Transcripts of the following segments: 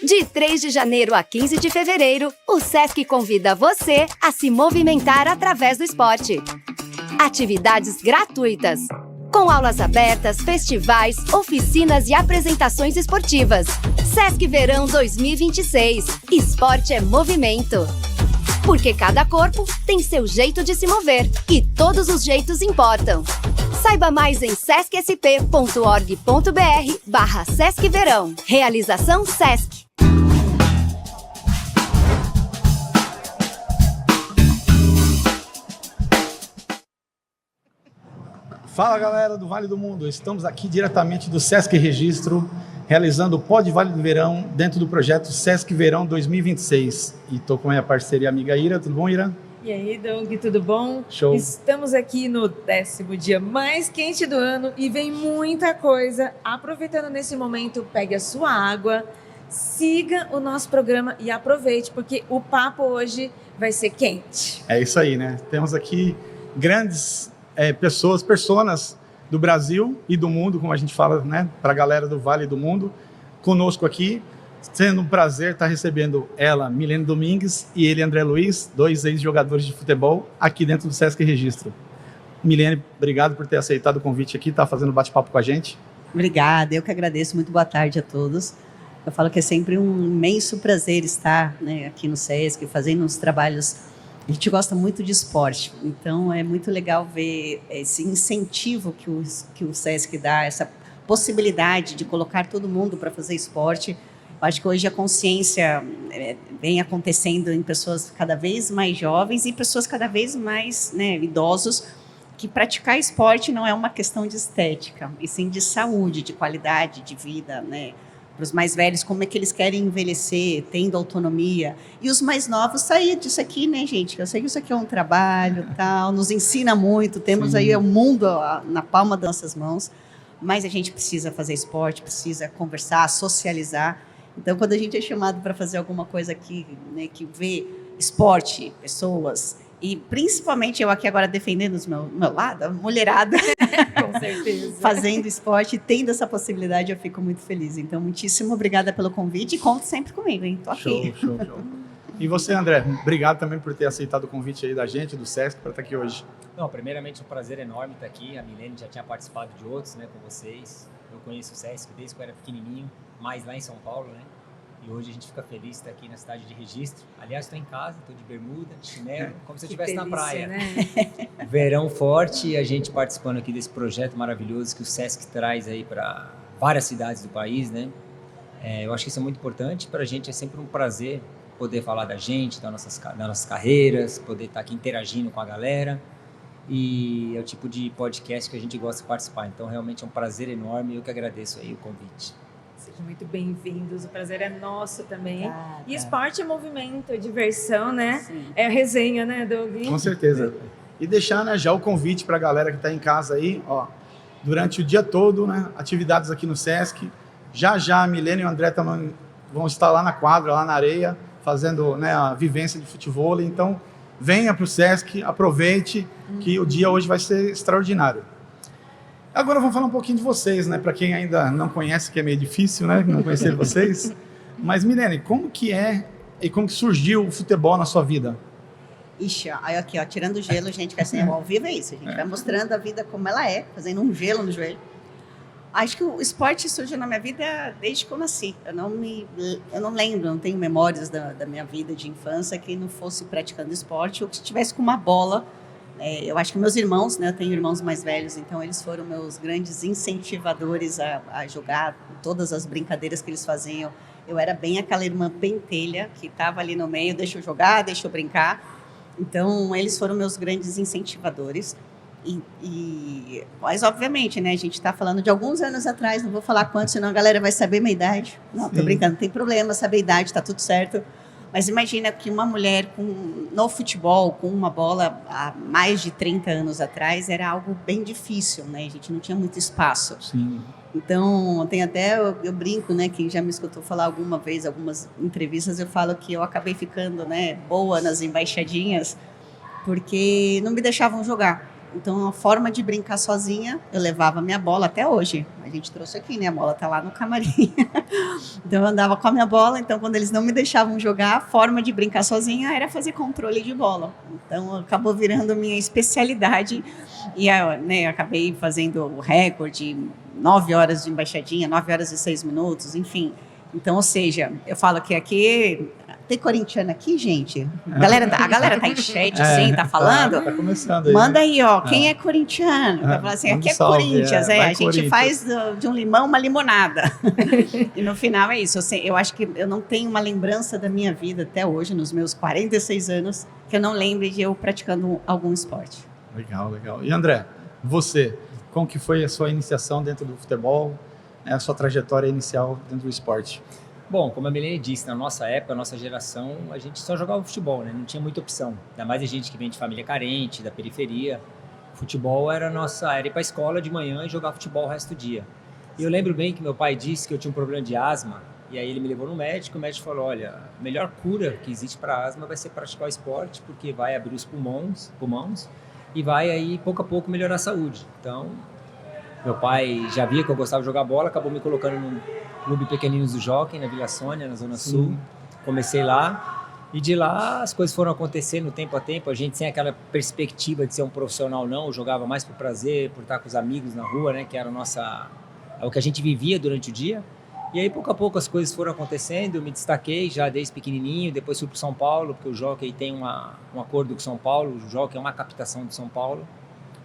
De 3 de janeiro a 15 de fevereiro, o Sesc convida você a se movimentar através do esporte. Atividades gratuitas, com aulas abertas, festivais, oficinas e apresentações esportivas. Sesc Verão 2026. Esporte é movimento. Porque cada corpo tem seu jeito de se mover e todos os jeitos importam. Saiba mais em sescsp.org.br/Sesc Verão. Realização Sesc. Fala galera do Vale do Mundo, estamos aqui diretamente do Sesc Registro, realizando o Pod Vale do Verão dentro do projeto Sesc Verão 2026. E estou com a minha parceira e amiga Ira, tudo bom, Ira? E aí, Doug, tudo bom? Show! Estamos aqui no 10º dia mais quente do ano e vem muita coisa. Aproveitando nesse momento, pegue a sua água, siga o nosso programa e aproveite, porque o papo hoje vai ser quente. É isso aí, né? Temos aqui grandes personas do Brasil e do mundo, como a gente fala, né? Para a galera do Vale do Mundo, conosco aqui. Sendo um prazer estar recebendo ela, Milene Domingues, e ele, André Luiz, 2 ex-jogadores de futebol, aqui dentro do Sesc Registro. Milene, obrigado por ter aceitado o convite aqui, tá fazendo bate-papo com a gente. Obrigada, eu que agradeço. Muito boa tarde a todos. Eu falo que é sempre um imenso prazer estar, né, aqui no Sesc, fazendo uns trabalhos. A gente gosta muito de esporte, então é muito legal ver esse incentivo que o Sesc dá, essa possibilidade de colocar todo mundo para fazer esporte. Eu acho que hoje a consciência vem acontecendo em pessoas cada vez mais jovens e pessoas cada vez mais, né, idosos, que praticar esporte não é uma questão de estética, e sim de saúde, de qualidade de vida, né? Para os mais velhos, como é que eles querem envelhecer, tendo autonomia. E os mais novos, sair disso aqui, né, gente? Eu sei que isso aqui é um trabalho, tal, nos ensina muito, temos Sim. aí o mundo na palma das nossas mãos, mas a gente precisa fazer esporte, precisa conversar, socializar. Então, quando a gente é chamado para fazer alguma coisa aqui, né, que vê esporte, pessoas, e principalmente eu aqui agora defendendo o meu lado, a mulherada, Com certeza. fazendo esporte, tendo essa possibilidade, eu fico muito feliz. Então, muitíssimo obrigada pelo convite e conte sempre comigo, hein? Tô aqui. Show. E você, André, obrigado também por ter aceitado o convite aí da gente, do Sesc, para estar aqui hoje. Não, primeiramente um prazer enorme estar aqui. A Milene já tinha participado de outros, né, com vocês. Eu conheço o Sesc desde que eu era pequenininho, mais lá em São Paulo, né? E hoje a gente fica feliz de estar aqui na cidade de Registro. Aliás, estou em casa, estou de bermuda, de chinelo, como se eu estivesse na praia. Né? Verão forte e a gente participando aqui desse projeto maravilhoso que o Sesc traz aí para várias cidades do país, né? Eu acho que isso é muito importante. Para a gente é sempre um prazer poder falar da gente, das nossas carreiras, poder estar aqui interagindo com a galera. E é o tipo de podcast que a gente gosta de participar. Então, realmente é um prazer enorme e eu que agradeço aí o convite. Sejam muito bem-vindos, o prazer é nosso também. Obrigada. E esporte é movimento, é diversão, né? Sim. É a resenha, né, Doug? Com certeza. E deixar, né, já o convite para a galera que está em casa aí, ó, durante o dia todo, né, atividades aqui no Sesc. Já a Milene e o André também vão estar lá na quadra, lá na areia, fazendo, né, a vivência de futebol. Então, venha para o Sesc, aproveite, que o dia hoje vai ser extraordinário. Agora vamos falar um pouquinho de vocês, né? Para quem ainda não conhece, que é meio difícil, né? Não conhecer vocês. Mas, Milene, como que é e como que surgiu o futebol na sua vida? Ixi, aí aqui, ó, tirando o gelo, gente, que assim, ao vivo é isso. A gente vai mostrando a vida como ela é, fazendo um gelo no joelho. Acho que o esporte surgiu na minha vida desde que eu nasci. Eu não lembro, não tenho memórias da minha vida de infância que não fosse praticando esporte ou que estivesse com uma bola. Eu acho que meus irmãos, né, eu tenho irmãos mais velhos, então eles foram meus grandes incentivadores a jogar todas as brincadeiras que eles faziam. Eu era bem aquela irmã pentelha que estava ali no meio, deixa eu jogar, deixa eu brincar. Então, eles foram meus grandes incentivadores. Mas, obviamente, né, a gente está falando de alguns anos atrás, não vou falar quanto, senão a galera vai saber minha idade. Não, tô brincando, não tem problema saber a idade, está tudo certo. Mas imagina que uma mulher no futebol, com uma bola há mais de 30 anos atrás, era algo bem difícil, né? A gente não tinha muito espaço. Sim. Então, tem até, eu brinco, né? Quem já me escutou falar alguma vez, algumas entrevistas, eu falo que eu acabei ficando, né, boa nas embaixadinhas, porque não me deixavam jogar. Então, a forma de brincar sozinha, eu levava minha bola até hoje. A gente trouxe aqui, né? A bola tá lá no camarim. Então, eu andava com a minha bola. Então, quando eles não me deixavam jogar, a forma de brincar sozinha era fazer controle de bola. Então, acabou virando minha especialidade. E né, acabei fazendo o recorde, 9 horas de embaixadinha, 9 horas e 6 minutos, enfim. Então, ou seja, eu falo que aqui... Tem corintiano aqui, gente? A galera tá em chat, assim, tá falando? Tá começando aí. Manda aí, ó, quem é corintiano? Vai falar assim, aqui é salve, Corinthians, vai a gente Corinthians. faz de um limão uma limonada. E no final é isso, eu acho que eu não tenho uma lembrança da minha vida até hoje, nos meus 46 anos, que eu não lembre de eu praticando algum esporte. Legal, legal. E André, você, como que foi a sua iniciação dentro do futebol, a sua trajetória inicial dentro do esporte? Bom, como a Milene disse, na nossa época, a nossa geração, a gente só jogava futebol, né? Não tinha muita opção. Ainda mais a gente que vem de família carente, da periferia. Futebol era ir para a escola de manhã e jogar futebol o resto do dia. E eu lembro bem que meu pai disse que eu tinha um problema de asma, e aí ele me levou no médico, o médico falou, olha, a melhor cura que existe para asma vai ser praticar o esporte, porque vai abrir os pulmões e vai aí, pouco a pouco, melhorar a saúde. Então, meu pai já via que eu gostava de jogar bola, acabou me colocando num Clube Pequeninos do Jockey, na Vila Sônia, na Zona Sul. Comecei lá e de lá as coisas foram acontecendo tempo a tempo. A gente sem aquela perspectiva de ser um profissional, não. Eu jogava mais por prazer, por estar com os amigos na rua, né? Que era o que a gente vivia durante o dia. E aí, pouco a pouco, as coisas foram acontecendo. Eu me destaquei já desde pequenininho. Depois fui para São Paulo, porque o Jockey tem um acordo com São Paulo. O Jockey é uma captação de São Paulo.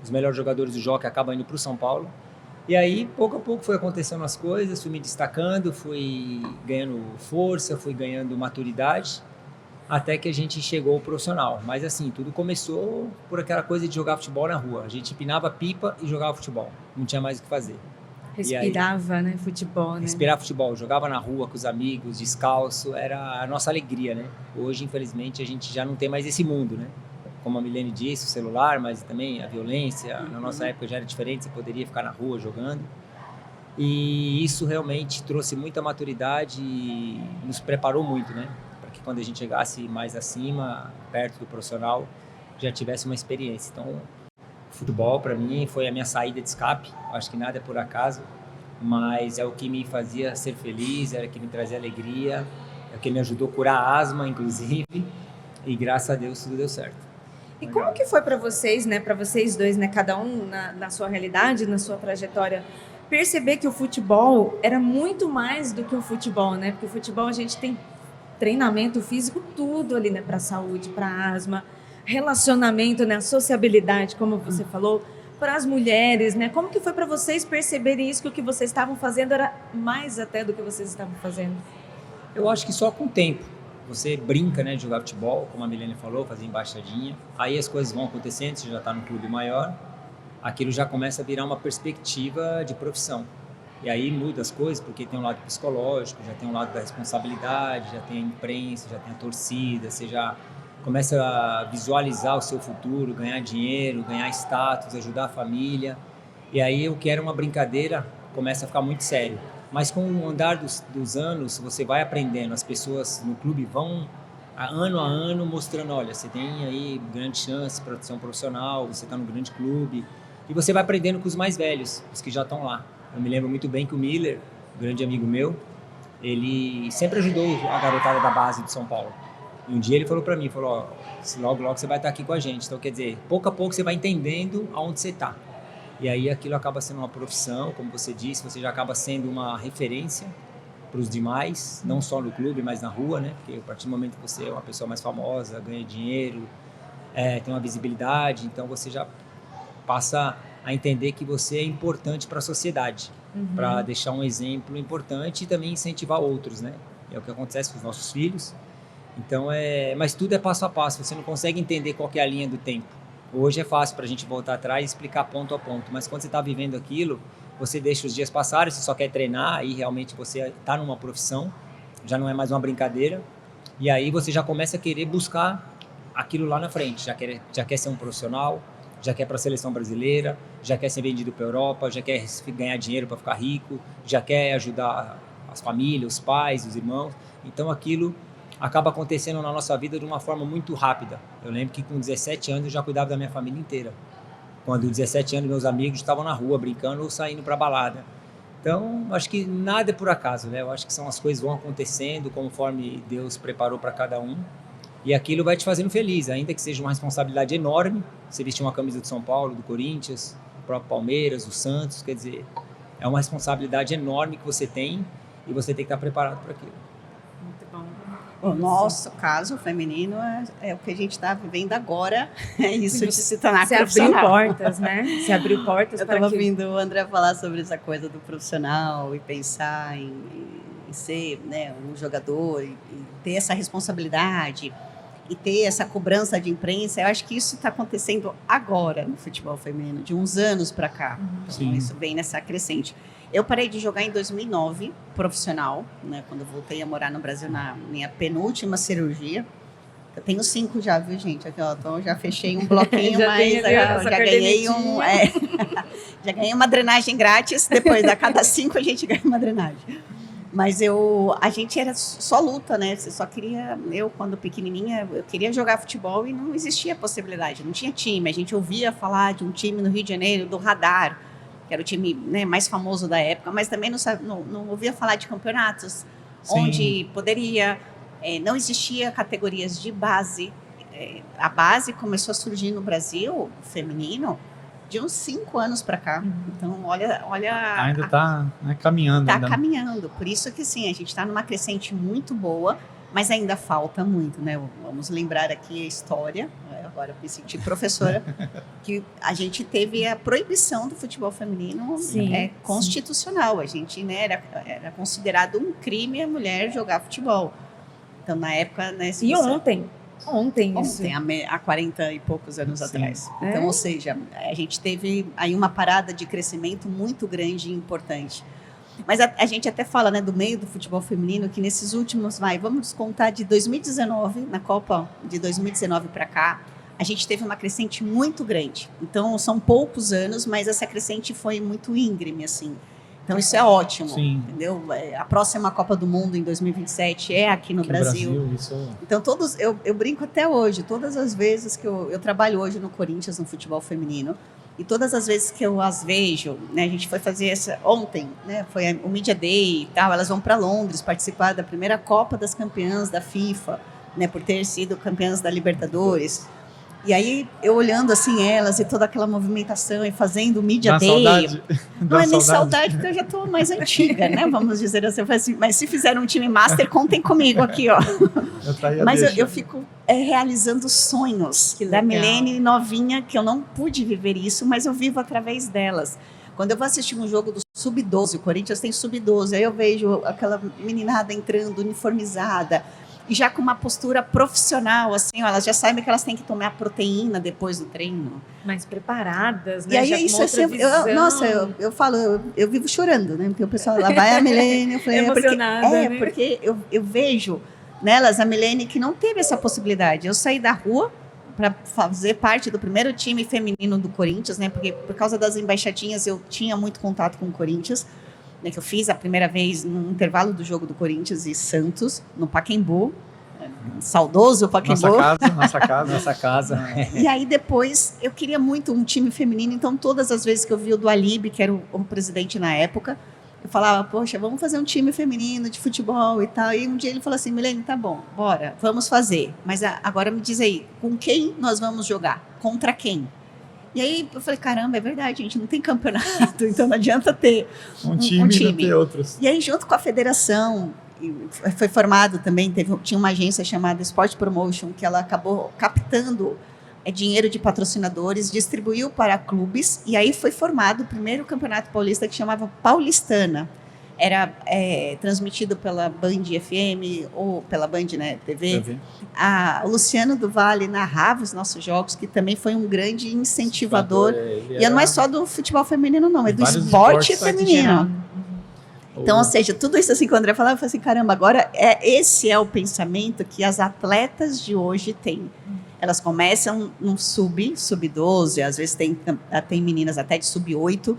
Os melhores jogadores do Jockey acabam indo para o São Paulo. E aí, pouco a pouco, foi acontecendo as coisas, fui me destacando, fui ganhando força, fui ganhando maturidade, até que a gente chegou ao profissional. Mas assim, tudo começou por aquela coisa de jogar futebol na rua. A gente empinava pipa e jogava futebol, não tinha mais o que fazer. Respirava, né, futebol, né? Respirar futebol, jogava na rua com os amigos, descalço, era a nossa alegria, né? Hoje, infelizmente, a gente já não tem mais esse mundo, né? Como a Milene disse, o celular, mas também a violência. Na nossa época já era diferente, você poderia ficar na rua jogando. E isso realmente trouxe muita maturidade e nos preparou muito, né? Para que quando a gente chegasse mais acima, perto do profissional, já tivesse uma experiência. Então, o futebol, para mim, foi a minha saída de escape. Acho que nada é por acaso, mas é o que me fazia ser feliz, era o que me trazia alegria, é o que me ajudou a curar a asma, inclusive. E graças a Deus tudo deu certo. E como que foi para vocês, né, para vocês dois, né, cada um na sua realidade, na sua trajetória, perceber que o futebol era muito mais do que o futebol, né? Porque o futebol a gente tem treinamento físico, tudo ali, né, para saúde, para asma, relacionamento, né, sociabilidade, como você falou, para as mulheres, né? Como que foi para vocês perceberem isso, que o que vocês estavam fazendo era mais até do que vocês estavam fazendo? Eu acho que só com o tempo. Você brinca, né, de jogar futebol, como a Milene falou, fazer embaixadinha. Aí as coisas vão acontecendo, você já está num clube maior, aquilo já começa a virar uma perspectiva de profissão. E aí muda as coisas, porque tem um lado psicológico, já tem um lado da responsabilidade, já tem a imprensa, já tem a torcida, você já começa a visualizar o seu futuro, ganhar dinheiro, ganhar status, ajudar a família. E aí o que era uma brincadeira começa a ficar muito sério. Mas com o andar dos anos, você vai aprendendo, as pessoas no clube vão ano a ano mostrando, olha, você tem aí grande chance para ser um profissional, você está no grande clube, e você vai aprendendo com os mais velhos, os que já estão lá. Eu me lembro muito bem que o Miller, um grande amigo meu, ele sempre ajudou a garotada da base de São Paulo. E um dia ele falou para mim, ó, logo logo você vai estar aqui com a gente. Então, quer dizer, pouco a pouco você vai entendendo aonde você está. E aí aquilo acaba sendo uma profissão, como você disse, você já acaba sendo uma referência para os demais, não só no clube, mas na rua, né? Porque a partir do momento que você é uma pessoa mais famosa, ganha dinheiro, tem uma visibilidade, então você já passa a entender que você é importante para a sociedade, para deixar um exemplo importante e também incentivar outros, né? É o que acontece com os nossos filhos. Então, mas tudo é passo a passo, você não consegue entender qual que é a linha do tempo. Hoje é fácil para a gente voltar atrás e explicar ponto a ponto, mas quando você está vivendo aquilo, você deixa os dias passarem, você só quer treinar e realmente você está numa profissão, já não é mais uma brincadeira, e aí você já começa a querer buscar aquilo lá na frente, já quer ser um profissional, já quer para a seleção brasileira, já quer ser vendido para a Europa, já quer ganhar dinheiro para ficar rico, já quer ajudar as famílias, os pais, os irmãos, então aquilo acaba acontecendo na nossa vida de uma forma muito rápida. Eu lembro que com 17 anos eu já cuidava da minha família inteira. quando 17 anos meus amigos estavam na rua brincando ou saindo para balada. Então, acho que nada é por acaso, né? Eu acho que são as coisas vão acontecendo conforme Deus preparou para cada um. E aquilo vai te fazendo feliz, ainda que seja uma responsabilidade enorme. Você vestir uma camisa do São Paulo, do Corinthians, do próprio Palmeiras, do Santos, quer dizer, é uma responsabilidade enorme que você tem e você tem que estar preparado para aquilo. Muito bom. O nosso caso feminino é o que a gente está vivendo agora, é isso de se tornar Você abriu profissional. portas, né? Você abriu portas Eu para estava que... ouvindo o André falar sobre essa coisa do profissional e pensar em ser, né, um jogador e ter essa responsabilidade e ter essa cobrança de imprensa. Eu acho que isso está acontecendo agora no futebol feminino, de uns anos para cá. Então, isso vem nessa crescente. Eu parei de jogar em 2009, profissional, né, quando eu voltei a morar no Brasil na minha penúltima cirurgia. Eu tenho 5 já, viu, gente? Aqui, ó, então já fechei um bloquinho, mas já ganhei já ganhei uma drenagem grátis. Depois, a cada 5 a gente ganha uma drenagem. Mas a gente era só luta, né? Você só queria, eu quando pequenininha, eu queria jogar futebol e não existia possibilidade, não tinha time. A gente ouvia falar de um time no Rio de Janeiro, do Radar, que era o time, né, mais famoso da época, mas também não ouvia falar de campeonatos, onde poderia, não existia categorias de base. A base começou a surgir no Brasil, feminino, de uns 5 anos para cá. Então, olha... Ainda está, né, caminhando. Está caminhando. Por isso que, sim, a gente está numa crescente muito boa, mas ainda falta muito, né? Vamos lembrar aqui a história, agora me senti professora, que a gente teve a proibição do futebol feminino constitucional. A gente, né, era considerado um crime a mulher jogar futebol. Então, na época... Né, e Ontem, há 40 e poucos anos atrás. Então, ou seja, a gente teve aí uma parada de crescimento muito grande e importante. Mas a gente até fala, né, do meio do futebol feminino, que nesses últimos, vamos contar de 2019, na Copa de 2019 para cá, a gente teve uma crescente muito grande. Então, são poucos anos, mas essa crescente foi muito íngreme, assim. Então, isso é ótimo, entendeu? A próxima Copa do Mundo, em 2027, é aqui no Brasil. Então, eu brinco até hoje, todas as vezes que eu trabalho hoje no Corinthians, no futebol feminino, e todas as vezes que eu as vejo, né, a gente foi fazer ontem, né, foi o Media Day e tal, elas vão para Londres participar da primeira Copa das Campeãs da FIFA, né, por ter sido campeãs da Libertadores. E aí, eu olhando assim elas e toda aquela movimentação e fazendo o Media Day. Saudade. Não é nem saudade, porque eu já estou mais antiga, né? Vamos dizer assim. Mas se fizer um time master, contem comigo aqui, ó. Mas eu fico realizando sonhos da Milene novinha, que eu não pude viver isso, mas eu vivo através delas. Quando eu vou assistir um jogo do Sub-12, o Corinthians tem Sub-12, aí eu vejo aquela meninada entrando uniformizada, e já com uma postura profissional, assim, elas já sabem que elas têm que tomar proteína depois do treino. Mais preparadas, né? E aí isso eu falo, eu vivo chorando, né? Porque o pessoal lá vai a Milene, eu falei, emocionada, porque eu vejo nelas a Milene que não teve essa possibilidade. Eu saí da rua para fazer parte do primeiro time feminino do Corinthians, né? Porque por causa das embaixadinhas eu tinha muito contato com o Corinthians. Né, que eu fiz a primeira vez no intervalo do jogo do Corinthians e Santos, no Pacaembu, saudoso Pacaembu. Nossa casa. E aí depois eu queria muito um time feminino, então todas as vezes que eu vi o Dualib, que era o presidente na época, eu falava, poxa, vamos fazer um time feminino de futebol e tal. E um dia ele falou assim, Milene, tá bom, bora, vamos fazer. Mas agora me diz aí, com quem nós vamos jogar? Contra quem? E aí eu falei, caramba, é verdade, a gente não tem campeonato, então não adianta ter um time. E não ter outros. E aí, junto com a federação, foi formado também, tinha uma agência chamada Sport Promotion, que ela acabou captando dinheiro de patrocinadores, distribuiu para clubes, e aí foi formado o primeiro campeonato paulista que chamava Paulistana. Era transmitido pela Band FM ou pela Band, né, TV. O Luciano do Vale narrava os nossos jogos, que também foi um grande incentivador. E não é só do futebol feminino, não, é do esporte feminino. Então, ou seja, tudo isso assim que o André falava, eu falei assim, caramba, agora esse é o pensamento que as atletas de hoje têm. Elas começam no sub-12, às vezes tem meninas até de sub-8,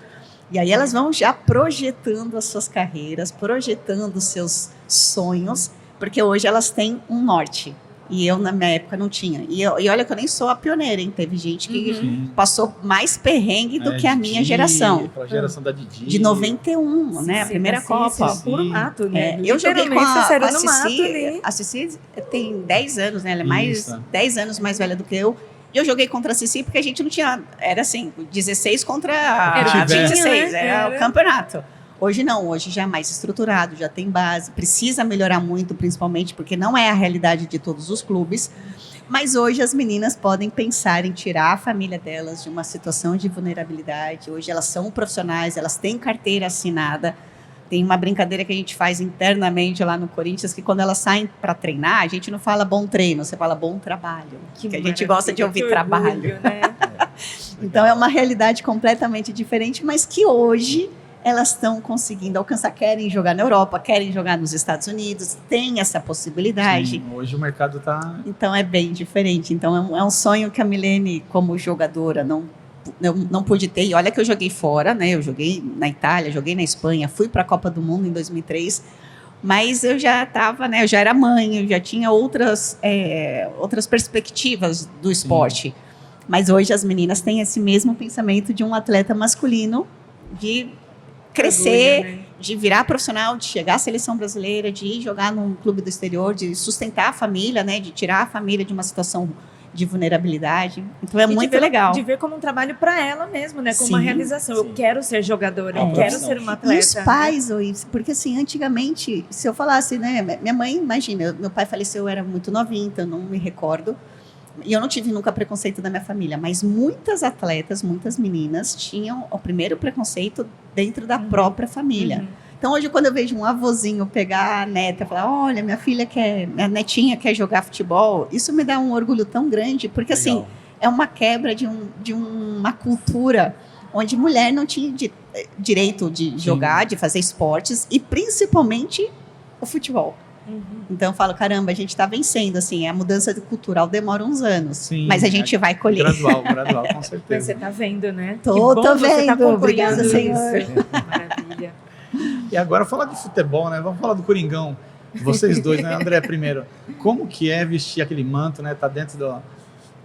e aí elas vão já projetando as suas carreiras, projetando os seus sonhos, porque hoje elas têm um norte. E eu, na minha época, não tinha. E olha que eu nem sou a pioneira, hein? Teve gente que passou mais perrengue do que a minha geração. Aquela geração da Didi. De 91, né? A primeira Copa. Puro mato, né? Eu joguei com Literalmente, vocês eram a no mato Cici. ali. A Cici tem 10 anos, né? Ela é Isso. 10 anos mais velha do que eu. E eu joguei contra a Cici porque a gente não tinha... Era assim, 16 contra Era 26. né? Era o campeonato. Hoje não, hoje já é mais estruturado, já tem base, precisa melhorar muito, principalmente porque não é a realidade de todos os clubes, mas hoje as meninas podem pensar em tirar a família delas de uma situação de vulnerabilidade, hoje elas são profissionais, elas têm carteira assinada, tem uma brincadeira que a gente faz internamente lá no Corinthians, que quando elas saem para treinar, a gente não fala bom treino, você fala bom trabalho, que a gente gosta de ouvir trabalho. Né? Então é uma realidade completamente diferente, mas que hoje elas estão conseguindo alcançar, querem jogar na Europa, querem jogar nos Estados Unidos, tem essa possibilidade. Sim, hoje o mercado está... Então é bem diferente. Então é um sonho que a Milene, como jogadora, não pude ter. E olha que eu joguei fora, né? Eu joguei na Itália, joguei na Espanha, fui para a Copa do Mundo em 2003, mas eu já estava, né? Eu já era mãe, eu já tinha outras perspectivas do esporte. Mas hoje as meninas têm esse mesmo pensamento de um atleta masculino, de crescer, Orgulho, né? de virar profissional, de chegar à seleção brasileira, de ir jogar num clube do exterior, de sustentar a família, né, de tirar a família de uma situação de vulnerabilidade. Então é E muito legal. De ver como um trabalho para ela mesmo, né? Como Sim, uma realização. Eu sim. quero ser jogadora, É eu uma quero profissão. ser uma E atleta. os pais, porque assim, antigamente, se eu falasse, né, minha mãe, imagina, meu pai faleceu, eu era muito novinha, então não me recordo, e eu não tive nunca preconceito da minha família, mas muitas atletas, muitas meninas tinham o primeiro preconceito dentro da própria família. Então hoje quando eu vejo um avôzinho pegar a neta e falar, olha, minha netinha quer jogar futebol, isso me dá um orgulho tão grande, porque assim, Legal. é uma quebra de uma cultura onde mulher não tinha direito de jogar, de fazer esportes, e principalmente o futebol. Então eu falo, caramba, a gente está vencendo, assim, a mudança cultural demora uns anos, Sim, mas a gente vai colher. Gradual, com Mas certeza. você tá vendo, né? Tô Que bom vendo. você tá acompanhando Obrigada, isso. Senhor. Maravilha. E agora falar de futebol, né? Vamos falar do Coringão. Vocês dois, né? André, primeiro, como que é vestir aquele manto, né? Tá dentro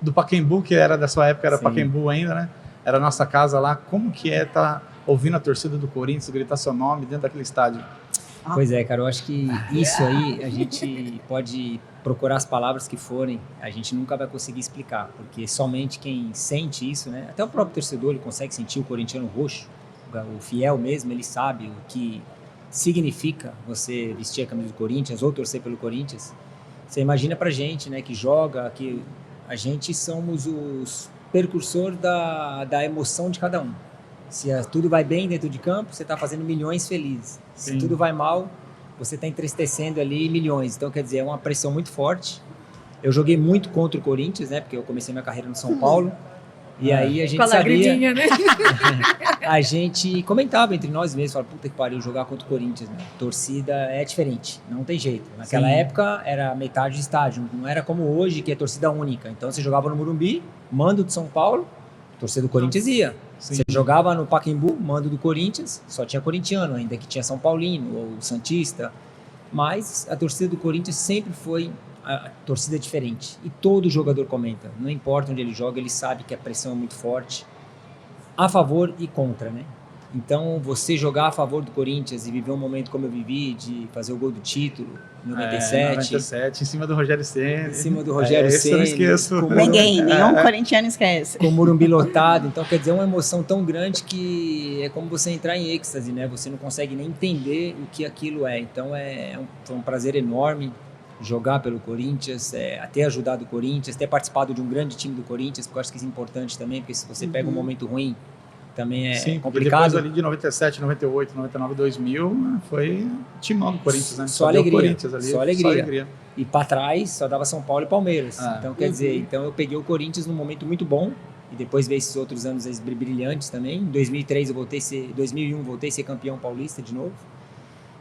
do Pacaembu, que era da sua época, era Sim. Pacaembu ainda, né? Era a nossa casa lá. Como que é tá ouvindo a torcida do Corinthians gritar seu nome dentro daquele estádio? Pois é, cara, eu acho que isso aí a gente pode procurar as palavras que forem, a gente nunca vai conseguir explicar, porque somente quem sente isso, né? Até o próprio torcedor ele consegue sentir o corintiano roxo, o fiel mesmo, ele sabe o que significa você vestir a camisa do Corinthians ou torcer pelo Corinthians. Você imagina pra gente, né, que joga, que a gente somos os percursores da emoção de cada um. Se tudo vai bem dentro de campo, você está fazendo milhões felizes. Se Sim. tudo vai mal, você está entristecendo ali milhões. Então, quer dizer, é uma pressão muito forte. Eu joguei muito contra o Corinthians, né? Porque eu comecei minha carreira no São Paulo. E aí a gente Com a sabia... lagridinha, né? A gente comentava entre nós mesmos, falava, puta que pariu, jogar contra o Corinthians, né? Torcida é diferente, não tem jeito. Naquela Sim. época era metade de estádio, não era como hoje, que é torcida única. Então você jogava no Morumbi, mando de São Paulo, torcida do Corinthians ia. Sim. Você jogava no Pacaembu, mando do Corinthians, só tinha corintiano, ainda que tinha São Paulino ou Santista. Mas a torcida do Corinthians sempre foi a torcida diferente. E todo jogador comenta, não importa onde ele joga, ele sabe que a pressão é muito forte, a favor e contra, né? Então, você jogar a favor do Corinthians e viver um momento como eu vivi, de fazer o gol do título, em 97, 97, em cima do Rogério Ceni. em cima do Rogério Esse eu não Ceni, esqueço. com o Nenhum corintiano esquece. com o Morumbi lotado, então quer dizer, é uma emoção tão grande que é como você entrar em êxtase, né? Você não consegue nem entender o que aquilo é. Então foi um prazer enorme jogar pelo Corinthians, ter ajudado o Corinthians, ter participado de um grande time do Corinthians, porque eu acho que isso é importante também, porque se você pega um momento ruim, também é Sim, porque complicado. depois ali de 97, 98, 99, 2000, né, foi timão do Corinthians, né? Só deu alegria, Corinthians ali, só alegria. Só alegria. E para trás só dava São Paulo e Palmeiras. Ah. Então, quer dizer, então eu peguei o Corinthians num momento muito bom e depois veio esses outros anos brilhantes também. Em 2003 2001 voltei a ser campeão paulista de novo.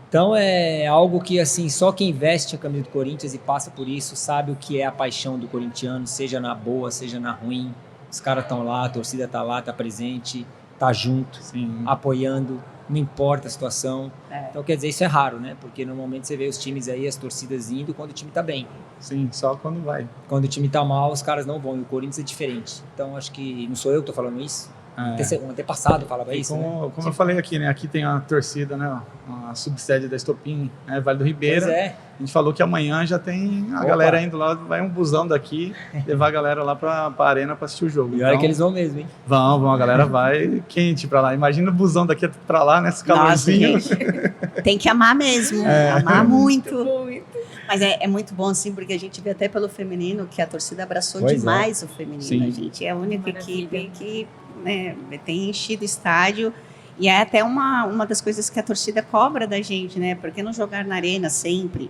Então é algo que assim, só quem veste a camisa do Corinthians e passa por isso sabe o que é a paixão do corintiano, seja na boa, seja na ruim. Os caras estão lá, a torcida tá lá, tá presente, tá junto, Sim. apoiando. não importa a situação. Então, quer dizer, isso é raro, né? Porque normalmente você vê os times aí, as torcidas indo quando o time tá bem. Sim, só quando vai. Quando o time tá mal, os caras não vão. E o Corinthians é diferente. Então, acho que não sou eu que tô falando isso. Um antepassado falava isso, como, né? como eu falei aqui, né? Aqui tem a torcida, né? A subsede da Estopim, né? Vale do Ribeira. Pois é. A gente falou que amanhã já tem a galera indo lá, vai um busão daqui, levar a galera lá pra arena pra assistir o jogo. E olha que eles vão mesmo, hein? Vão, a galera vai quente pra lá. Imagina o busão daqui pra lá, nesse calorzinho. Nossa, gente, tem que amar mesmo, amar muito. Muito. Mas é muito bom, assim, porque a gente vê até pelo feminino que a torcida abraçou Pois demais o feminino. Sim. A gente é a única Maravilha. equipe que, né, tem enchido o estádio. E é até uma das coisas que a torcida cobra da gente, né? Porque não jogar na arena sempre?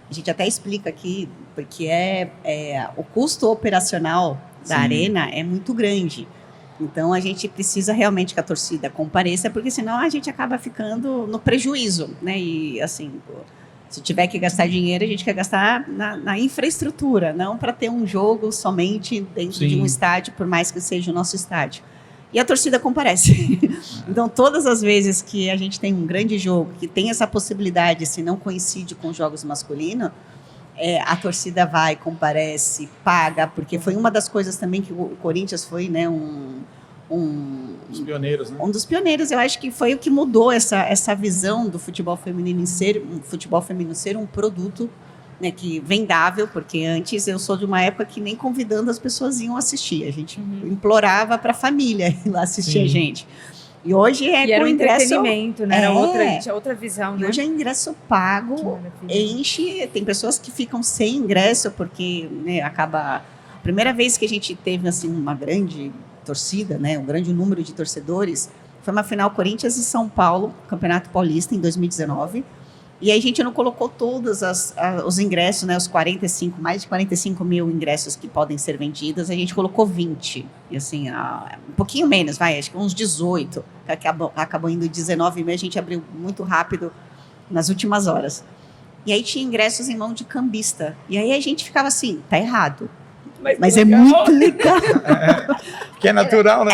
A gente até explica aqui, porque o custo operacional da Sim. arena é muito grande. Então, a gente precisa realmente que a torcida compareça, porque senão a gente acaba ficando no prejuízo, né? E, assim, se tiver que gastar dinheiro, a gente quer gastar na infraestrutura, não para ter um jogo somente dentro Sim. de um estádio, por mais que seja o nosso estádio. E a torcida comparece. Então, todas as vezes que a gente tem um grande jogo, que tem essa possibilidade, se não coincide com os jogos masculinos, a torcida vai, comparece, paga, porque foi uma das coisas também que o Corinthians foi, né, Os pioneiros, né? um dos pioneiros. Eu acho que foi o que mudou essa visão do futebol feminino ser um produto, né, que vendável, porque antes eu sou de uma época que nem convidando as pessoas iam assistir. A gente implorava para a família ir lá assistir Sim. a gente. E hoje E era com um ingresso. entretenimento, né? Tinha outra visão, E né? hoje é ingresso Que pago, maravilha. enche. Tem pessoas que ficam sem ingresso porque, né, acaba. A primeira vez que a gente teve assim uma grande torcida, né, um grande número de torcedores, foi uma final Corinthians e São Paulo, Campeonato Paulista em 2019. E aí a gente não colocou todos os ingressos, né, mais de 45 mil ingressos que podem ser vendidos, a gente colocou 20. E assim, um pouquinho menos, acho que uns 18. Acabou indo 19 mil, a gente abriu muito rápido nas últimas horas. E aí tinha ingressos em mão de cambista. E aí a gente ficava assim, tá errado. Mas é muito legal. Que é natural, né?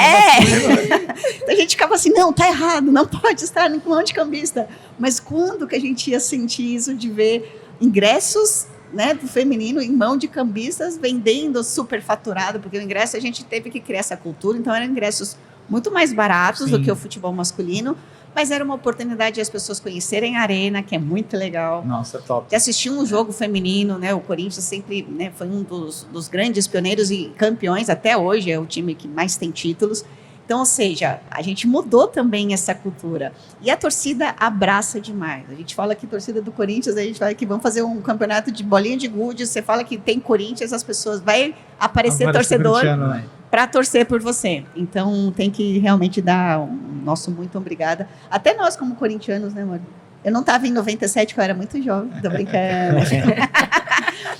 A gente ficava assim, não, tá errado, não pode estar em mão de cambista. Mas quando que a gente ia sentir isso de ver ingressos, né, do feminino em mão de cambistas vendendo superfaturado? Porque o ingresso a gente teve que criar essa cultura, então eram ingressos muito mais baratos Sim. do que o futebol masculino, mas era uma oportunidade de as pessoas conhecerem a arena, que é muito legal. Nossa, é top. De assistir um jogo feminino, né? O Corinthians sempre, né, foi um dos grandes pioneiros e campeões, até hoje é o time que mais tem títulos. Então, ou seja, a gente mudou também essa cultura. E a torcida abraça demais. A gente fala que torcida do Corinthians, a gente fala que vamos fazer um campeonato de bolinha de gude, você fala que tem Corinthians, as pessoas vai aparecer torcedor Né? para torcer por você. Então, tem que realmente dar nosso muito obrigada. Até nós, como corintianos, né, amor? Eu não estava em 97, que eu era muito jovem, tô brincando.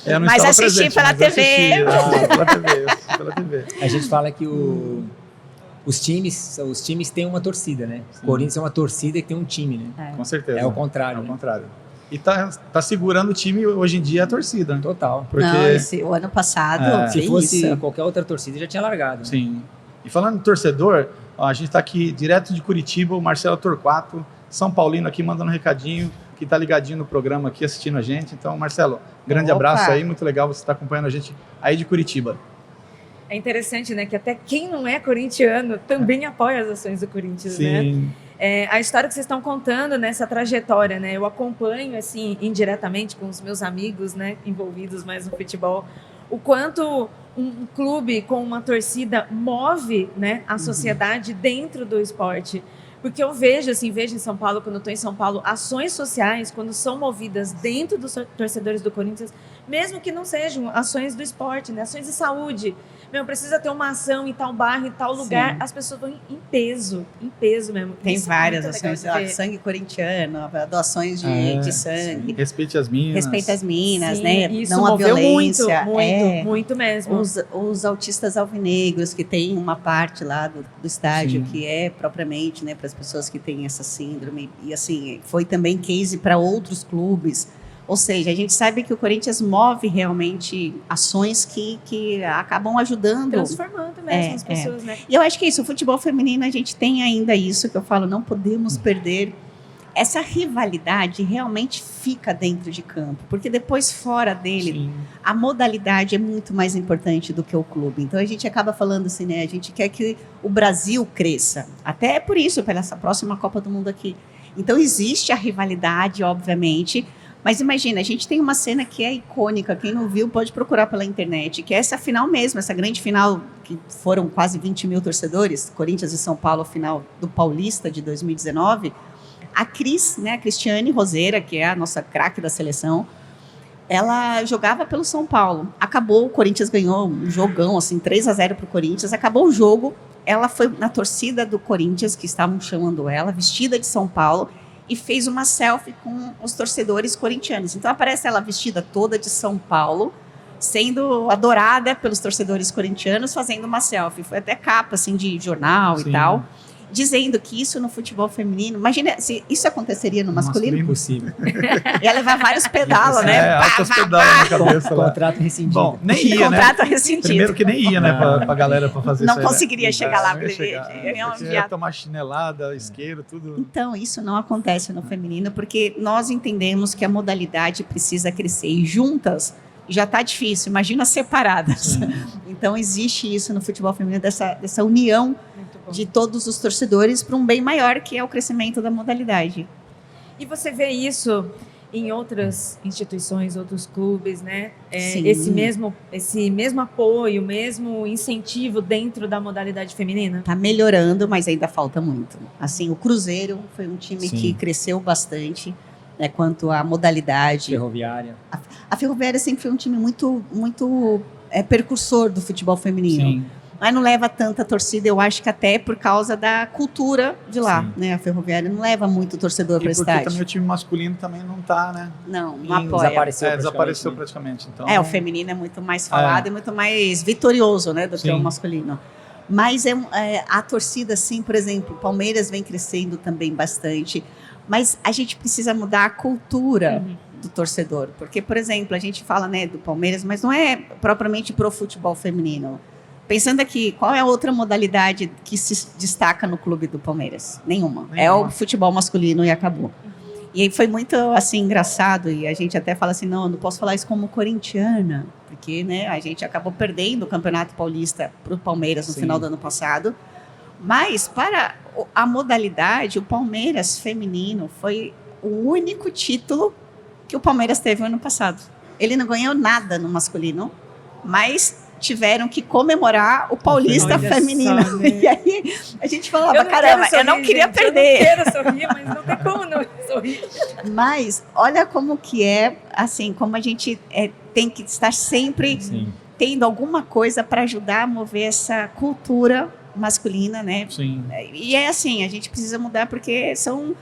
Eu não Mas estava assisti presente, pela mas TV. assisti pela TV. A gente fala que os times têm uma torcida, né? O Corinthians é uma torcida que tem um time, né? Com certeza. É o contrário. É o né? contrário. E tá segurando o time hoje em dia a torcida. Né? Total. Porque, Não, o ano passado, Se que fosse isso. qualquer outra torcida, já tinha largado. Né? sim. E falando em torcedor, ó, a gente está aqui direto de Curitiba, o Marcelo Torquato, São Paulino aqui, mandando um recadinho, que tá ligadinho no programa aqui, assistindo a gente. Então, Marcelo, grande Opa. abraço aí, muito legal você estar acompanhando a gente aí de Curitiba. É interessante, né? Que até quem não é corintiano também apoia as ações do Corinthians, né? Sim. A história que vocês estão contando nessa trajetória, né? Eu acompanho, assim, indiretamente com os meus amigos, né? Envolvidos mais no futebol, o quanto um clube com uma torcida move, né? A sociedade dentro do esporte. Porque eu vejo em São Paulo, quando eu estou em São Paulo, ações sociais, quando são movidas dentro dos torcedores do Corinthians, mesmo que não sejam ações do esporte, né? Ações de saúde. Precisa ter uma ação em tal bairro, em tal lugar, as pessoas vão em peso mesmo. Tem Isso é várias muito legal ações, de ver. sangue corintiano, doações de sangue, Sim. Respeite as minas. respeito às minas, Sim, né? Isso Não a moveu violência. muito mesmo. Os autistas alvinegros, que tem uma parte lá do estádio, Sim. que é propriamente, né, para as pessoas que têm essa síndrome. E assim, foi também case para outros clubes. Ou seja, a gente sabe que o Corinthians move realmente ações que acabam ajudando. Transformando mesmo as pessoas, né? E eu acho que é isso, o futebol feminino, a gente tem ainda isso que eu falo, não podemos perder. Essa rivalidade realmente fica dentro de campo, porque depois fora dele, Sim. a modalidade é muito mais importante do que o clube. Então a gente acaba falando assim, né? A gente quer que o Brasil cresça, até por isso, pela essa próxima Copa do Mundo aqui. Então existe a rivalidade, obviamente, mas imagina, a gente tem uma cena que é icônica, quem não viu pode procurar pela internet, que é essa final mesmo, essa grande final, que foram quase 20 mil torcedores, Corinthians e São Paulo, final do Paulista de 2019, a Cris, né, a Cristiane Roseira, que é a nossa craque da seleção, ela jogava pelo São Paulo, acabou, o Corinthians ganhou um jogão, assim, 3-0 para o Corinthians, acabou o jogo, ela foi na torcida do Corinthians, que estavam chamando ela, vestida de São Paulo, e fez uma selfie com os torcedores corintianos. Então aparece ela vestida toda de São Paulo, sendo adorada pelos torcedores corintianos, fazendo uma selfie. Foi até capa assim, de jornal Sim. e tal, dizendo que isso no futebol feminino... Imagina se isso aconteceria no masculino. Impossível. Ia levar vários pedalos, né? altas pedalas na cabeça lá. Contrato rescindido. Bom, nem ia, né? Contrato rescindido. Primeiro que nem ia, né, pra galera pra fazer Não isso aí, né? conseguiria chegar lá, Não ia porque chegar. ia Porque enviar. tomar chinelada, isqueiro, tudo. Então, isso não acontece no feminino, porque nós entendemos que a modalidade precisa crescer. E juntas já está difícil, imagina separadas. Então, existe isso no futebol feminino, dessa união de todos os torcedores para um bem maior, que é o crescimento da modalidade. E você vê isso em outras instituições, outros clubes, né? Sim. Esse mesmo apoio, mesmo incentivo dentro da modalidade feminina? Está melhorando, mas ainda falta muito. Assim, o Cruzeiro foi um time Sim. que cresceu bastante, né, quanto à modalidade. Ferroviária. A Ferroviária sempre foi um time muito percursor do futebol feminino. Sim. Mas não leva tanta torcida, eu acho que até por causa da cultura de lá, Sim. né? A Ferroviária não leva muito torcedor E para porque estádio. também o time masculino também não tá, né? Não Em- apoia. Desapareceu né? praticamente. Então, O feminino é muito mais falado e muito mais vitorioso, né, do que Sim. o masculino. Mas a torcida, assim, por exemplo, o Palmeiras vem crescendo também bastante, mas a gente precisa mudar a cultura do torcedor, porque, por exemplo, a gente fala, né, do Palmeiras, mas não é propriamente pro futebol feminino. Pensando aqui, qual é a outra modalidade que se destaca no clube do Palmeiras? Nenhuma. É o futebol masculino e acabou. E aí foi muito, assim, engraçado, e a gente até fala assim, não, eu não posso falar isso como corintiana, porque, né, a gente acabou perdendo o Campeonato Paulista para o Palmeiras no Sim. final do ano passado, mas para a modalidade, o Palmeiras feminino foi o único título que o Palmeiras teve no ano passado. Ele não ganhou nada no masculino, mas tiveram que comemorar o Paulista Olha feminino. só, né? E aí a gente falava, Eu não caramba, quero eu não sorrir, queria gente, perder. Eu não quero sorrir, mas não tem como não sorrir. Mas olha como que é, assim, como a gente tem que estar sempre Sim. tendo alguma coisa para ajudar a mover essa cultura masculina, né? sim. E é assim, a gente precisa mudar porque são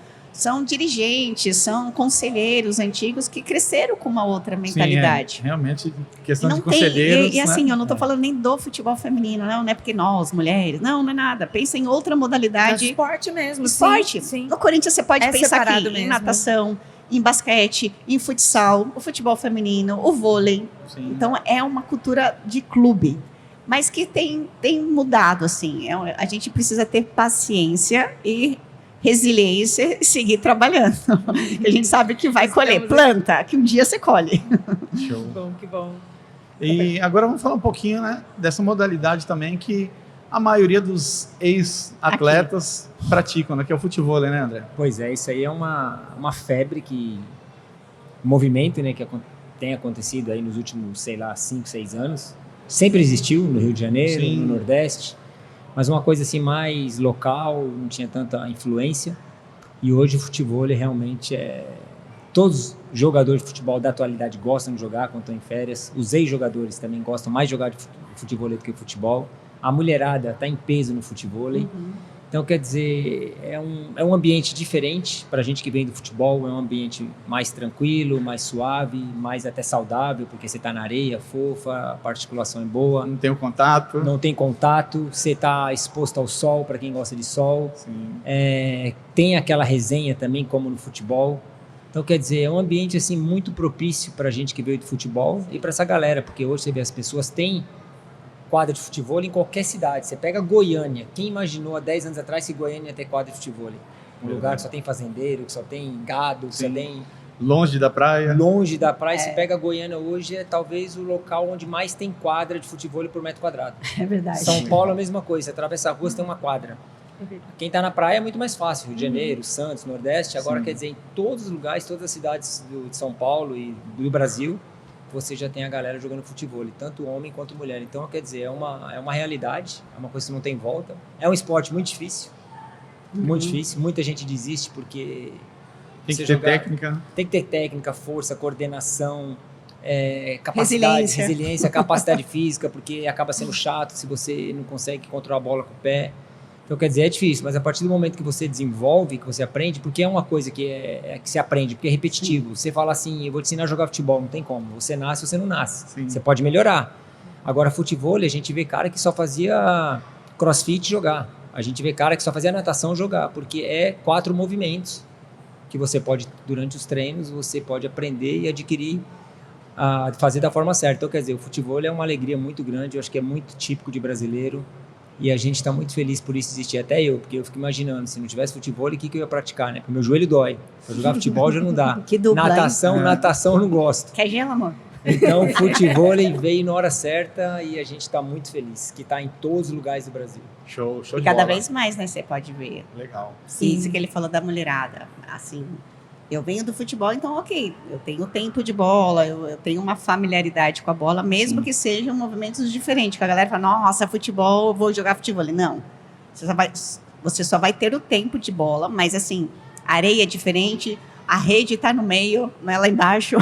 dirigentes, são conselheiros antigos que cresceram com uma outra mentalidade. Sim, realmente, questão Não de tem, conselheiros, e assim, né? eu não estou falando nem do futebol feminino, não é porque nós, mulheres, não é nada. Pensa em outra No modalidade. esporte mesmo. Esporte. Sim. No Corinthians você pode É pensar separado aqui em mesmo. natação, em basquete, em futsal, o futebol feminino, o vôlei. Sim. Então é uma cultura de clube, mas que tem mudado, assim. A gente precisa ter paciência e resiliência e seguir trabalhando. A gente sabe que vai colher, planta, que um dia você colhe. Show. Que bom. E agora vamos falar um pouquinho, né, dessa modalidade também que a maioria dos ex-atletas praticam, né, que é o futebol, né, André? Pois é, isso aí é uma febre um movimento, né, que tem acontecido aí nos últimos, sei lá, 5, 6 anos. Sempre existiu no Rio de Janeiro, Sim. no Nordeste, mas uma coisa assim mais local, não tinha tanta influência. E hoje o futebol realmente todos os jogadores de futebol da atualidade gostam de jogar quando estão em férias. Os ex-jogadores também gostam mais de jogar de futebol do que futebol. A mulherada está em peso no futebol. Então, quer dizer, é um ambiente diferente para a gente que vem do futebol. É um ambiente mais tranquilo, mais suave, mais até saudável, porque você está na areia, fofa, a articulação é boa. Não tem o contato. Não tem contato, você está exposto ao sol, para quem gosta de sol. Sim. Tem aquela resenha também, como no futebol. Então, quer dizer, é um ambiente assim muito propício para a gente que veio do futebol e para essa galera, porque hoje você vê as pessoas têm quadra de futebol em qualquer cidade. Você pega Goiânia. Quem imaginou há 10 anos atrás que Goiânia ia ter quadra de futebol? Um lugar que só tem fazendeiro, que só tem gado, que só tem... Longe da praia. Longe da praia. Você pega Goiânia hoje, é talvez o local onde mais tem quadra de futebol por metro quadrado. É verdade. São Paulo é a mesma coisa. Você atravessa a rua, você tem uma quadra. Quem está na praia é muito mais fácil. Rio de Janeiro, Santos, Nordeste. Agora, quer dizer, em todos os lugares, todas as cidades de São Paulo e do Brasil, você já tem a galera jogando futebol, tanto homem quanto mulher. Então, quer dizer, é uma realidade, é uma coisa que não tem volta. É um esporte muito difícil, muito difícil. Muita gente desiste porque... Tem que ter técnica. Tem que ter técnica, força, coordenação, capacidade, resiliência, capacidade física, porque acaba sendo chato se você não consegue controlar a bola com o pé. Então, quer dizer, é difícil, mas a partir do momento que você desenvolve, que você aprende, porque é uma coisa que se aprende, porque é repetitivo. Você fala assim, eu vou te ensinar a jogar futebol, não tem como. Você nasce ou você não nasce. Sim. Você pode melhorar. Agora, futebol, a gente vê cara que só fazia crossfit jogar. A gente vê cara que só fazia natação jogar, porque é 4 movimentos que você pode, durante os treinos, você pode aprender e adquirir a fazer da forma certa. Então, quer dizer, o futebol é uma alegria muito grande, eu acho que é muito típico de brasileiro e a gente está muito feliz por isso existir, até eu, porque eu fico imaginando, se não tivesse futebol, o que eu ia praticar, né? Porque o meu joelho dói, para jogar futebol já não dá. Que dupla, natação eu não gosto. Quer gelo, amor? Então, o futebol veio na hora certa e a gente está muito feliz, que está em todos os lugares do Brasil. Show E de cada bola. vez mais, né, você pode ver. Legal. Isso que ele falou da mulherada. Assim, eu venho do futebol, então ok, eu tenho tempo de bola, eu tenho uma familiaridade com a bola, mesmo que sejam movimentos diferentes. Que a galera fala, nossa, futebol, eu vou jogar futebol. Não, você só vai ter o tempo de bola, mas assim, a areia é diferente, a rede está no meio, não é lá embaixo.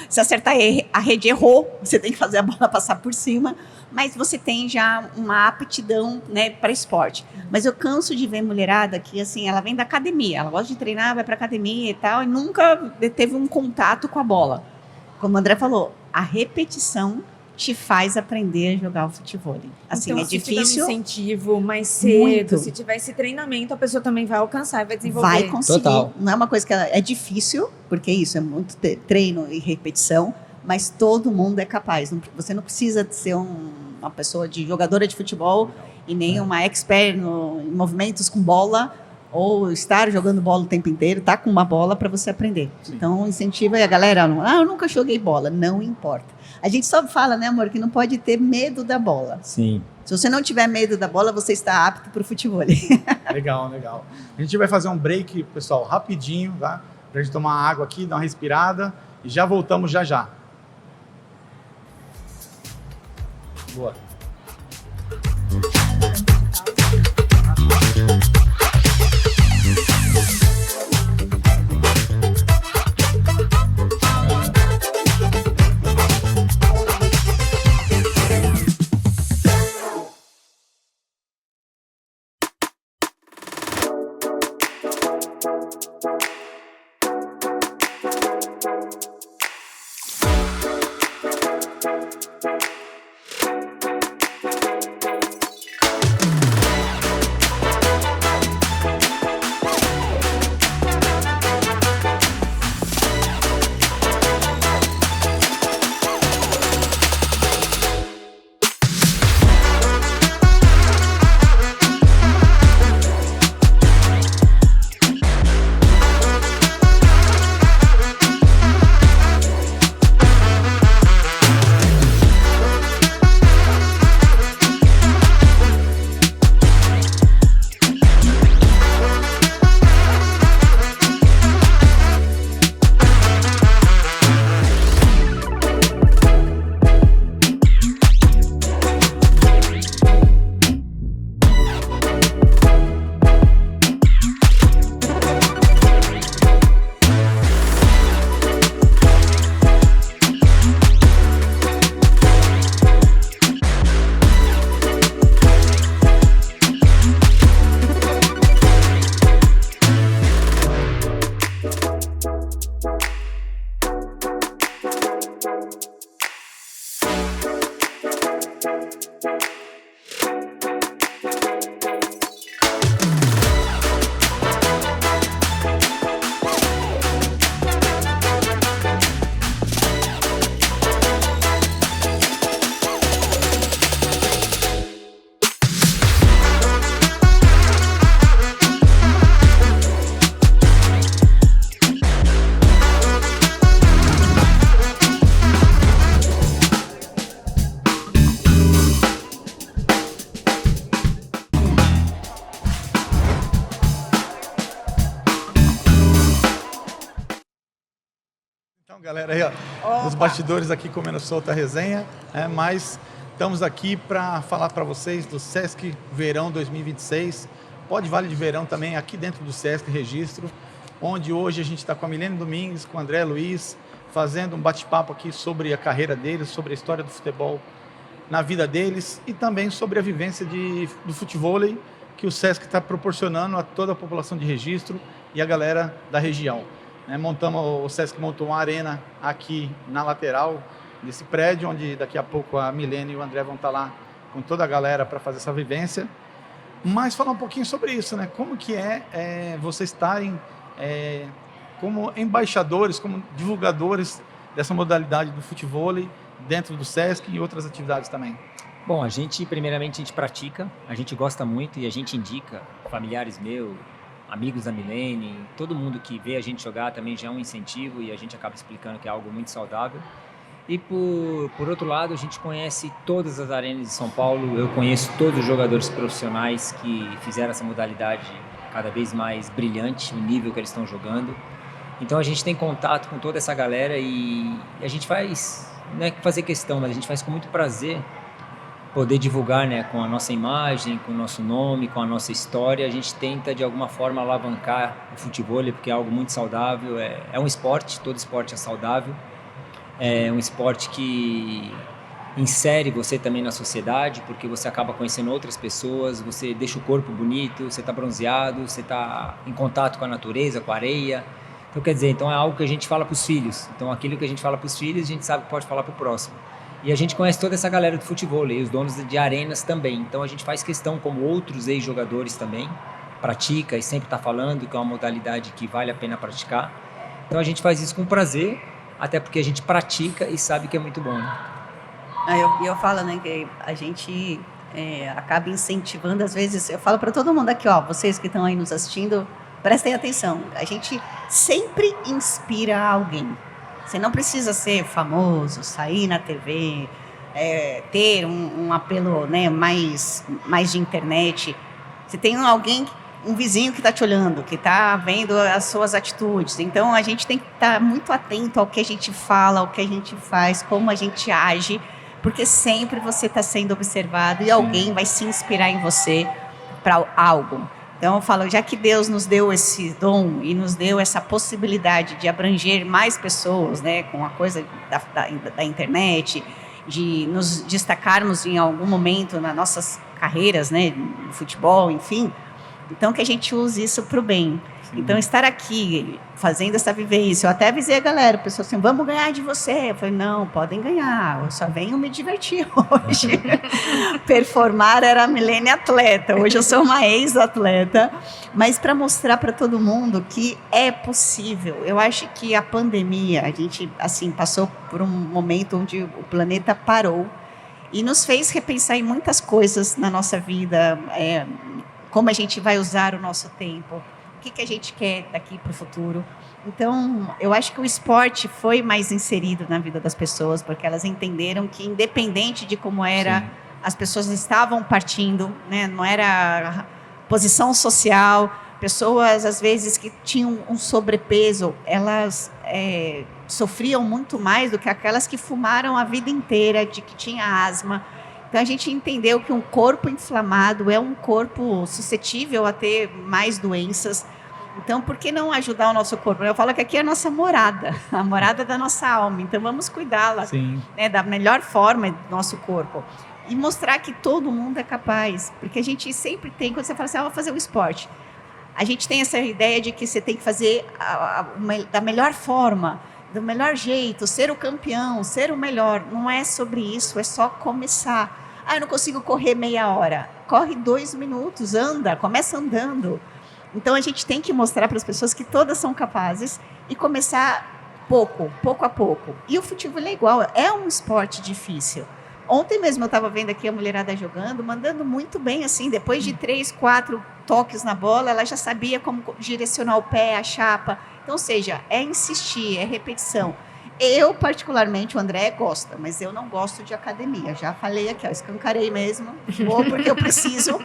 Se acertar a rede, errou, você tem que fazer a bola passar por cima, mas você tem já uma aptidão, né, para esporte. Mas eu canso de ver mulherada que, assim, ela vem da academia, ela gosta de treinar, vai para academia e tal, e nunca teve um contato com a bola. Como o André falou, a repetição te faz aprender a jogar o futebol. Assim, então, é difícil. Se tiver um incentivo mais cedo, Muito. se tiver esse treinamento, a pessoa também vai alcançar e vai desenvolver. Vai conseguir. Total. Não é uma coisa que é difícil, porque isso é muito treino e repetição, mas todo mundo é capaz. Você não precisa ser uma pessoa de jogadora de futebol e nem uma expert em movimentos com bola ou estar jogando bola o tempo inteiro, tá com uma bola para você aprender. Então, incentiva aí a galera, eu nunca joguei bola, não importa. A gente só fala, né, amor, que não pode ter medo da bola. Sim. Se você não tiver medo da bola, você está apto para o futebol. Legal, legal. A gente vai fazer um break, pessoal, rapidinho, tá? Pra gente tomar água aqui, dar uma respirada e já voltamos já já. Boa. galera aí, ó, nos bastidores aqui comendo solta a resenha, mas estamos aqui para falar para vocês do Sesc Verão 2026. Pode Vale de Verão também, aqui dentro do Sesc Registro, onde hoje a gente está com a Milene Domingues, com o André Luiz, fazendo um bate-papo aqui sobre a carreira deles, sobre a história do futebol na vida deles e também sobre a vivência do futevôlei que o Sesc está proporcionando a toda a população de Registro e a galera da região. O Sesc montou uma arena aqui na lateral desse prédio, onde daqui a pouco a Milene e o André vão estar lá com toda a galera para fazer essa vivência. Mas falar um pouquinho sobre isso, né? Como que vocês estarem como embaixadores, como divulgadores dessa modalidade do futevôlei dentro do Sesc e outras atividades também? Bom, primeiramente, a gente pratica, a gente gosta muito e a gente indica familiares meus, amigos da Milene, todo mundo que vê a gente jogar também já é um incentivo e a gente acaba explicando que é algo muito saudável. E por outro lado, a gente conhece todas as arenas de São Paulo, eu conheço todos os jogadores profissionais que fizeram essa modalidade cada vez mais brilhante, o nível que eles estão jogando. Então a gente tem contato com toda essa galera e a gente faz, não é fazer questão, mas a gente faz com muito prazer poder divulgar, né, com a nossa imagem, com o nosso nome, com a nossa história. A gente tenta de alguma forma alavancar o futevôlei, porque é algo muito saudável, é um esporte, todo esporte é saudável. É um esporte que insere você também na sociedade, porque você acaba conhecendo outras pessoas, você deixa o corpo bonito, você está bronzeado, você está em contato com a natureza, com a areia. Então, quer dizer, é algo que a gente fala para os filhos. Então, aquilo que a gente fala para os filhos, a gente sabe que pode falar para o próximo. E a gente conhece toda essa galera do futevôlei, os donos de arenas também. Então, a gente faz questão, como outros ex-jogadores também, pratica e sempre está falando que é uma modalidade que vale a pena praticar. Então, a gente faz isso com prazer, até porque a gente pratica e sabe que é muito bom, né? Eu falo, né, que a gente acaba incentivando, às vezes, eu falo para todo mundo aqui, ó, vocês que estão aí nos assistindo, prestem atenção, a gente sempre inspira alguém. Você não precisa ser famoso, sair na TV, ter um apelo, né, mais de internet. Você tem um vizinho que está te olhando, que está vendo as suas atitudes. Então, a gente tem que estar muito atento ao que a gente fala, ao que a gente faz, como a gente age, porque sempre você está sendo observado e alguém vai se inspirar em você para algo. Então, eu falo, já que Deus nos deu esse dom e nos deu essa possibilidade de abranger mais pessoas, né, com a coisa da internet, de nos destacarmos em algum momento nas nossas carreiras, né, no futebol, enfim, então que a gente use isso para o bem. Sim. Então, estar aqui, fazendo essa vivência, eu até avisei a galera, o pessoal assim, vamos ganhar de você. Eu falei, não, podem ganhar, eu só venho me divertir hoje. Performar era a Milene atleta, hoje eu sou uma ex-atleta, mas para mostrar para todo mundo que é possível. Eu acho que a pandemia, a gente assim, passou por um momento onde o planeta parou e nos fez repensar em muitas coisas na nossa vida, como a gente vai usar o nosso tempo, o que a gente quer daqui para o futuro. Então, eu acho que o esporte foi mais inserido na vida das pessoas, porque elas entenderam que, independente de como era, sim, as pessoas estavam partindo, né? Não era posição social, pessoas, às vezes, que tinham um sobrepeso, elas sofriam muito mais do que aquelas que fumaram a vida inteira, de que tinha asma. Então, a gente entendeu que um corpo inflamado é um corpo suscetível a ter mais doenças. Então, por que não ajudar o nosso corpo? Eu falo que aqui é a nossa morada, a morada da nossa alma. Então, vamos cuidá-la, né, da melhor forma do nosso corpo. E mostrar que todo mundo é capaz. Porque a gente sempre tem, quando você fala assim, vou fazer um esporte, a gente tem essa ideia de que você tem que fazer da melhor forma, do melhor jeito, ser o campeão, ser o melhor. Não é sobre isso, é só começar. Eu não consigo correr meia hora. Corre 2 minutos, anda, começa andando. Então, a gente tem que mostrar para as pessoas que todas são capazes e começar pouco a pouco. E o futebol é igual, é um esporte difícil. Ontem mesmo eu estava vendo aqui a mulherada jogando, mandando muito bem, assim, depois de 3, 4 toques na bola, ela já sabia como direcionar o pé, a chapa. Então, ou seja, é insistir, é repetição. Eu, particularmente, o André gosta, mas eu não gosto de academia. Já falei aqui, escancarei mesmo, vou porque eu preciso,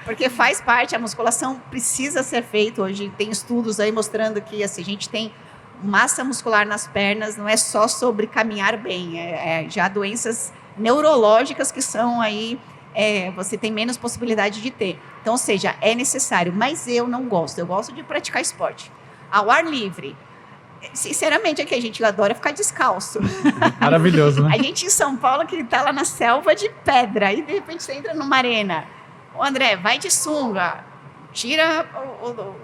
porque faz parte, a musculação precisa ser feita. Hoje tem estudos aí mostrando que assim, a gente tem massa muscular nas pernas não é só sobre caminhar bem, já doenças neurológicas que são aí, você tem menos possibilidade de ter. Então, ou seja, é necessário, mas eu não gosto, eu gosto de praticar esporte. Ao ar livre, sinceramente, aqui a gente adora ficar descalço. Maravilhoso, né? A gente em São Paulo, que está lá na selva de pedra, e de repente você entra numa arena. Ô André, vai de sunga, tira o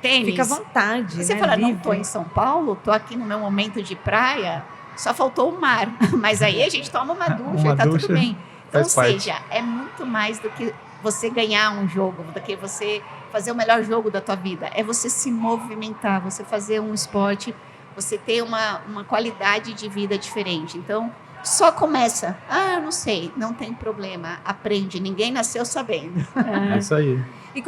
tênis. Fica à vontade, Você né? fala, não Livre. estou em São Paulo, estou aqui no meu momento de praia, só faltou o mar. Mas aí a gente toma uma ducha e tá tudo bem. Então, ou seja, é muito mais do que você ganhar um jogo, do que você fazer o melhor jogo da tua vida. É você se movimentar, você fazer um esporte, você ter uma qualidade de vida diferente. Então, só começa. Eu não sei, não tem problema. Aprende, ninguém nasceu sabendo. É isso aí. E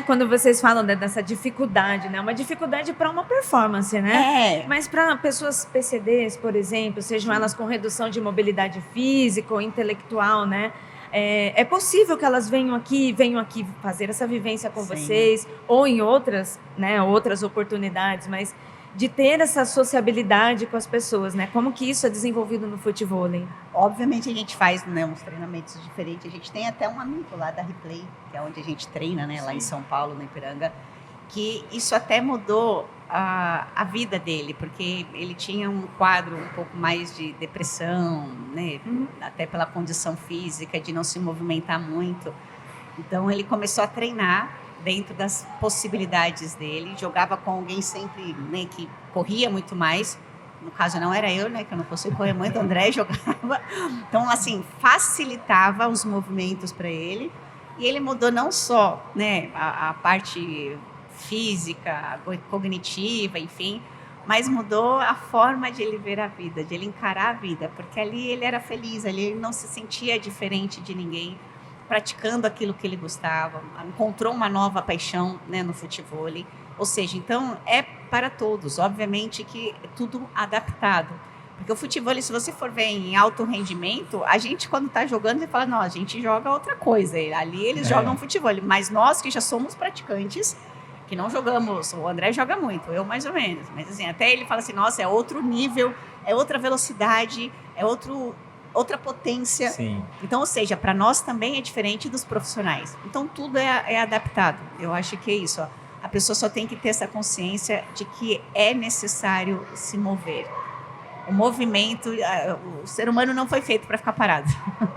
quando vocês falam dessa dificuldade, né? Uma dificuldade para uma performance, né? Mas para pessoas PCDs, por exemplo, sejam elas com redução de mobilidade física ou intelectual, né? É possível que elas venham aqui fazer essa vivência com vocês, ou em outras oportunidades, mas de ter essa sociabilidade com as pessoas, né? Como que isso é desenvolvido no futevôlei? Obviamente a gente faz, né, uns treinamentos diferentes. A gente tem até um amigo lá da Replay, que é onde a gente treina, né, lá em São Paulo, no Ipiranga, que isso até mudou a vida dele, porque ele tinha um quadro um pouco mais de depressão, né, até pela condição física, de não se movimentar muito. Então ele começou a treinar dentro das possibilidades dele, jogava com alguém sempre, né, que corria muito mais. No caso não era eu, né, que eu não consigo correr muito, o André jogava. Então, assim, facilitava os movimentos para ele. E ele mudou não só, né, a parte física, cognitiva, enfim, mas mudou a forma de ele ver a vida, de ele encarar a vida, porque ali ele era feliz, ali ele não se sentia diferente de ninguém, praticando aquilo que ele gostava, encontrou uma nova paixão, né, no futevôlei. Ou seja, então é para todos, obviamente que é tudo adaptado. Porque o futevôlei, se você for ver em alto rendimento, a gente quando está jogando, você fala, não, a gente joga outra coisa. Ali eles jogam futevôlei, mas nós que já somos praticantes, que não jogamos, o André joga muito, eu mais ou menos. Mas assim, até ele fala assim, nossa, é outro nível, é outra velocidade, é outra potência. Sim. Então, ou seja, para nós também é diferente dos profissionais. Então, tudo é adaptado. Eu acho que é isso. Ó. A pessoa só tem que ter essa consciência de que é necessário se mover. O movimento, o ser humano não foi feito para ficar parado.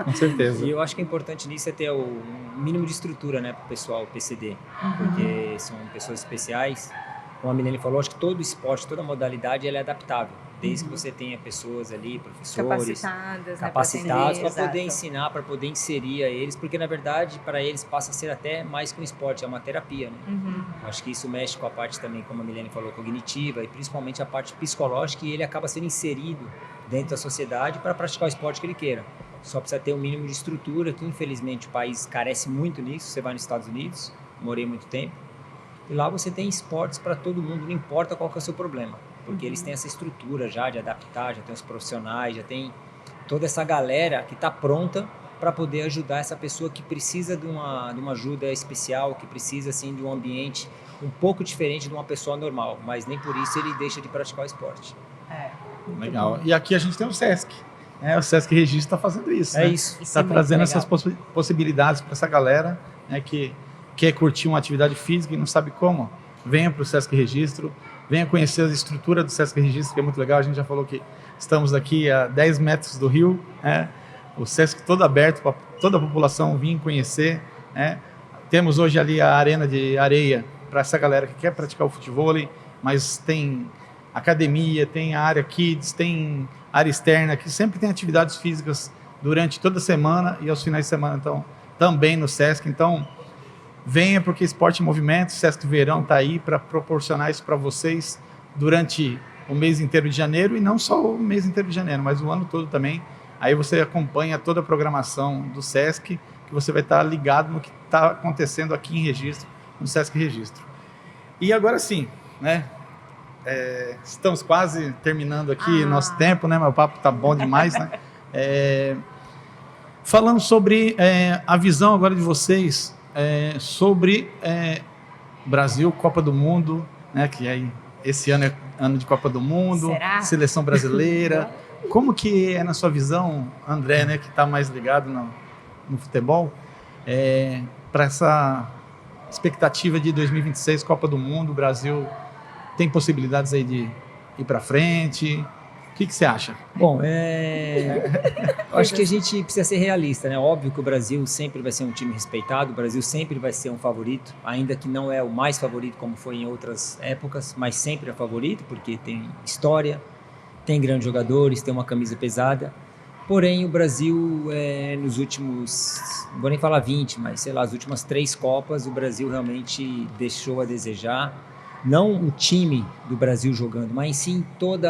Com certeza. E eu acho que é importante nisso é ter o mínimo de estrutura, né, para o pessoal PCD, porque são pessoas especiais. Como a Milene falou, acho que todo esporte, toda modalidade, ela é adaptável. Desde que você tenha pessoas ali, professores capacitados para poder ensinar, para poder inserir a eles, porque na verdade para eles passa a ser até mais que um esporte, é uma terapia, né? Acho que isso mexe com a parte também, como a Milene falou, cognitiva e principalmente a parte psicológica, e ele acaba sendo inserido dentro da sociedade para praticar o esporte que ele queira. Só precisa ter um mínimo de estrutura, que infelizmente o país carece muito nisso. Você vai nos Estados Unidos, morei muito tempo, e lá você tem esportes para todo mundo, não importa qual que é o seu problema. Porque eles têm essa estrutura já de adaptar, já tem os profissionais, já tem toda essa galera que está pronta para poder ajudar essa pessoa que precisa de uma ajuda especial, que precisa assim, de um ambiente um pouco diferente de uma pessoa normal, mas nem por isso ele deixa de praticar o esporte. Legal. E aqui a gente tem o Sesc. O Sesc Registro está fazendo isso. Isso. Está trazendo essas possibilidades para essa galera, né, que quer curtir uma atividade física e não sabe como. Venha para o Sesc Registro. Venha conhecer a estrutura do Sesc Registro, que é muito legal. A gente já falou que estamos aqui a 10 metros do rio, né? O Sesc todo aberto para toda a população vir conhecer, né? Temos hoje ali a arena de areia para essa galera que quer praticar o futevôlei, mas tem academia, tem a área kids, tem área externa, que sempre tem atividades físicas durante toda a semana e aos finais de semana, então, também no Sesc. Então, venha, porque Esporte em Movimento, Sesc Verão está aí para proporcionar isso para vocês durante o mês inteiro de janeiro, e não só o mês inteiro de janeiro, mas o ano todo também. Aí você acompanha toda a programação do Sesc, que você vai estar ligado no que está acontecendo aqui em Registro, no Sesc Registro. E agora sim, né? Estamos quase terminando aqui nosso tempo, né? Meu papo está bom demais, né? Falando sobre a visão agora de vocês, sobre Brasil, Copa do Mundo, né, que aí esse ano é ano de Copa do Mundo, Será? seleção brasileira. Como que é na sua visão, André, né, que está mais ligado no futebol, para essa expectativa de 2026, Copa do Mundo, o Brasil tem possibilidades aí de ir para frente? O que você acha? Bom, eu acho que a gente precisa ser realista, né? Óbvio que o Brasil sempre vai ser um time respeitado, o Brasil sempre vai ser um favorito, ainda que não é o mais favorito como foi em outras épocas, mas sempre é favorito, porque tem história, tem grandes jogadores, tem uma camisa pesada. Porém, o Brasil, nos últimos, não vou nem falar 20, mas sei lá, as últimas 3 Copas, o Brasil realmente deixou a desejar. Não o time do Brasil jogando, mas sim todo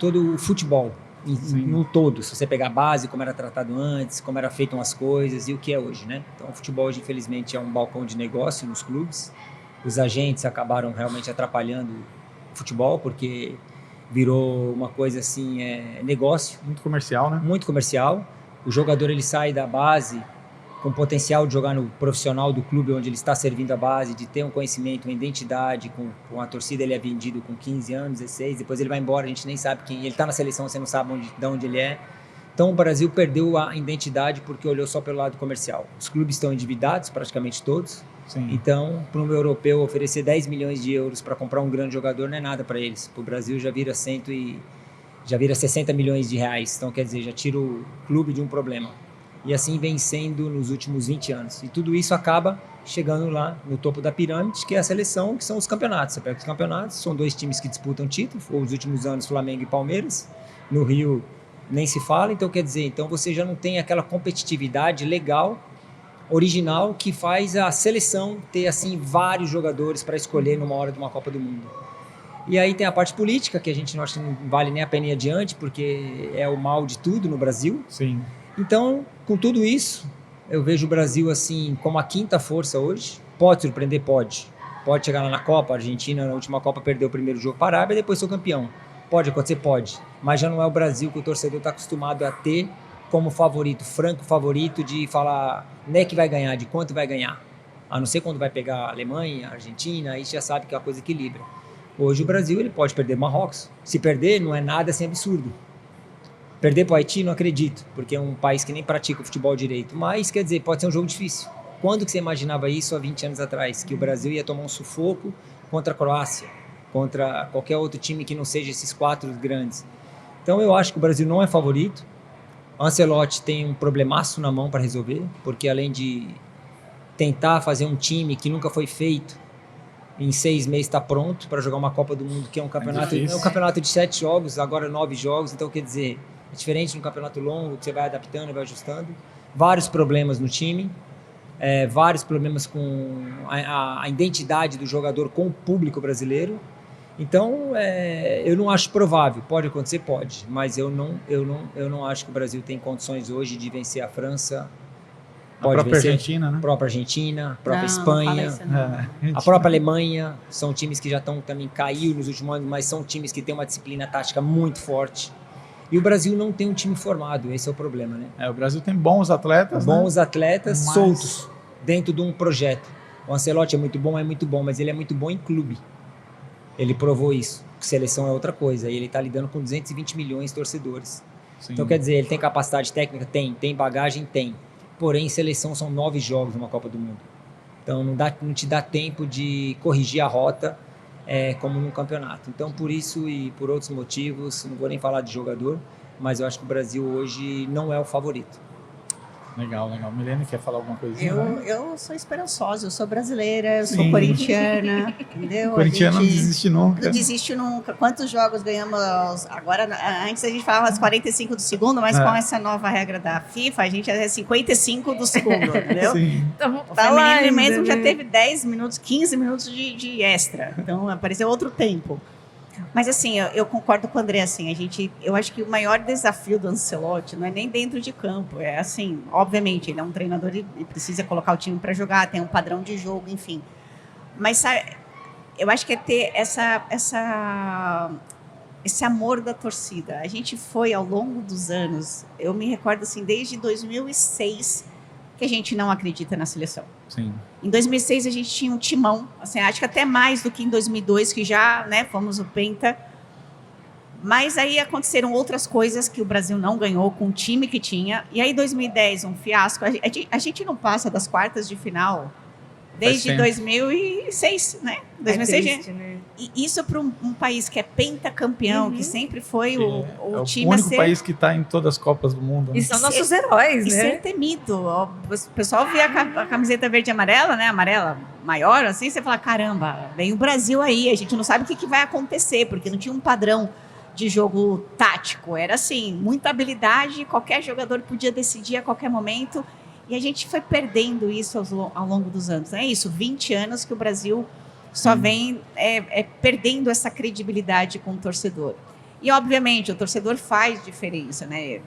o futebol, no todo. Se você pegar a base, como era tratado antes, como era feito as coisas e o que é hoje, né? Então, o futebol hoje, infelizmente, é um balcão de negócio nos clubes. Os agentes acabaram realmente atrapalhando o futebol, porque virou uma coisa assim, negócio. Muito comercial, né? Muito comercial. O jogador, ele sai da base com potencial de jogar no profissional do clube onde ele está servindo a base, de ter um conhecimento, uma identidade, com a torcida ele é vendido com 15 anos, 16, depois ele vai embora, a gente nem sabe quem, ele está na seleção, você não sabe de onde ele é. Então o Brasil perdeu a identidade porque olhou só pelo lado comercial. Os clubes estão endividados, praticamente todos. Sim. Então, para um europeu oferecer 10 milhões de euros para comprar um grande jogador não é nada para eles. Para o Brasil já vira 60 milhões de reais. Então, quer dizer, já tira o clube de um problema. E assim vem sendo nos últimos 20 anos. E tudo isso acaba chegando lá no topo da pirâmide, que é a seleção, que são os campeonatos. Você pega os campeonatos, são 2 times que disputam título, ou os últimos anos Flamengo e Palmeiras. No Rio nem se fala, então quer dizer, então você já não tem aquela competitividade legal, original, que faz a seleção ter assim vários jogadores para escolher numa hora de uma Copa do Mundo. E aí tem a parte política, que a gente não acha que não vale nem a pena ir adiante, porque é o mal de tudo no Brasil. Sim. Então, com tudo isso, eu vejo o Brasil assim como a 5ª força hoje. Pode surpreender? Pode. Pode chegar lá na Copa. A Argentina, na última Copa, perdeu o primeiro jogo para a Arábia e depois foi campeão. Pode acontecer? Pode. Mas já não é o Brasil que o torcedor está acostumado a ter como favorito, franco favorito, de falar não é que vai ganhar, de quanto vai ganhar. A não ser quando vai pegar a Alemanha, a Argentina, aí já sabe que é uma coisa que equilibra. Hoje o Brasil ele pode perder Marrocos. Se perder, não é nada assim absurdo. Perder para o Haiti, não acredito, porque é um país que nem pratica o futebol direito. Mas, quer dizer, pode ser um jogo difícil. Quando que você imaginava isso há 20 anos atrás? Que o Brasil ia tomar um sufoco contra a Croácia, contra qualquer outro time que não seja esses 4 grandes. Então, eu acho que o Brasil não é favorito. O Ancelotti tem um problemaço na mão para resolver, porque além de tentar fazer um time que nunca foi feito, em 6 meses está pronto para jogar uma Copa do Mundo, que é um campeonato, é um campeonato de 7 jogos, agora 9 jogos, então quer dizer, é diferente no campeonato longo, que você vai adaptando e vai ajustando. Vários problemas no time, vários problemas com a identidade do jogador com o público brasileiro. Então, eu não acho provável. Pode acontecer? Pode. Mas eu não acho que o Brasil tem condições hoje de vencer a França. A própria Argentina, né? A própria Argentina, a própria Não, Espanha, não fala isso, não. a própria Alemanha. São times que já estão também caiu nos últimos anos, mas são times que têm uma disciplina tática muito forte. E o Brasil não tem um time formado, esse é o problema, né? O Brasil tem bons atletas, bons né? atletas soltos dentro de um projeto. O Ancelotti é muito bom, mas ele é muito bom em clube. Ele provou isso. Seleção é outra coisa. E ele está lidando com 220 milhões de torcedores. Sim. Então, quer dizer, ele tem capacidade técnica? Tem bagagem? Tem. Porém, seleção são 9 jogos numa Copa do Mundo. Então, não te dá tempo de corrigir a rota como num campeonato. Então, por isso e por outros motivos, não vou nem falar de jogador, mas eu acho que o Brasil hoje não é o favorito. Legal. Milene, quer falar alguma coisinha? Eu sou esperançosa, eu sou brasileira, eu sou corintiana, entendeu? Corintiana não desiste nunca. Não desiste nunca. Quantos jogos ganhamos? Agora, antes a gente falava 45 do segundo, mas com essa nova regra da FIFA, a gente é 55 do segundo, entendeu? Sim. Então, O tá lá feminino ainda, mesmo já né? teve 10 minutos, 15 minutos de extra. Então, apareceu outro tempo. Mas assim, eu concordo com o André, assim, eu acho que o maior desafio do Ancelotti não é nem dentro de campo, é assim, obviamente, ele é um treinador e precisa colocar o time para jogar, tem um padrão de jogo, enfim. Mas sabe, eu acho que é ter esse amor da torcida. A gente foi, ao longo dos anos, eu me recordo assim, desde 2006, que a gente não acredita na seleção. Sim. Em 2006 a gente tinha um timão, assim, acho que até mais do que em 2002, que já, né, fomos o penta. Mas aí aconteceram outras coisas que o Brasil não ganhou com o time que tinha. E aí 2010, um fiasco. A gente não passa das quartas de final desde 2006, né? 2006. triste, né? E isso para um país que é pentacampeão, que sempre foi o É time o a único ser... país que está em todas as Copas do mundo. Né? E são nossos heróis, E né? ser temido. Ó, o pessoal vê a camiseta verde e amarela, né? Amarela maior, assim, você fala, caramba, vem o Brasil aí, a gente não sabe o que vai acontecer, porque não tinha um padrão de jogo tático. Era assim, muita habilidade, qualquer jogador podia decidir a qualquer momento. E a gente foi perdendo isso ao longo dos anos. É isso, 20 anos que o Brasil só vem perdendo essa credibilidade com o torcedor. E, obviamente, o torcedor faz diferença, né?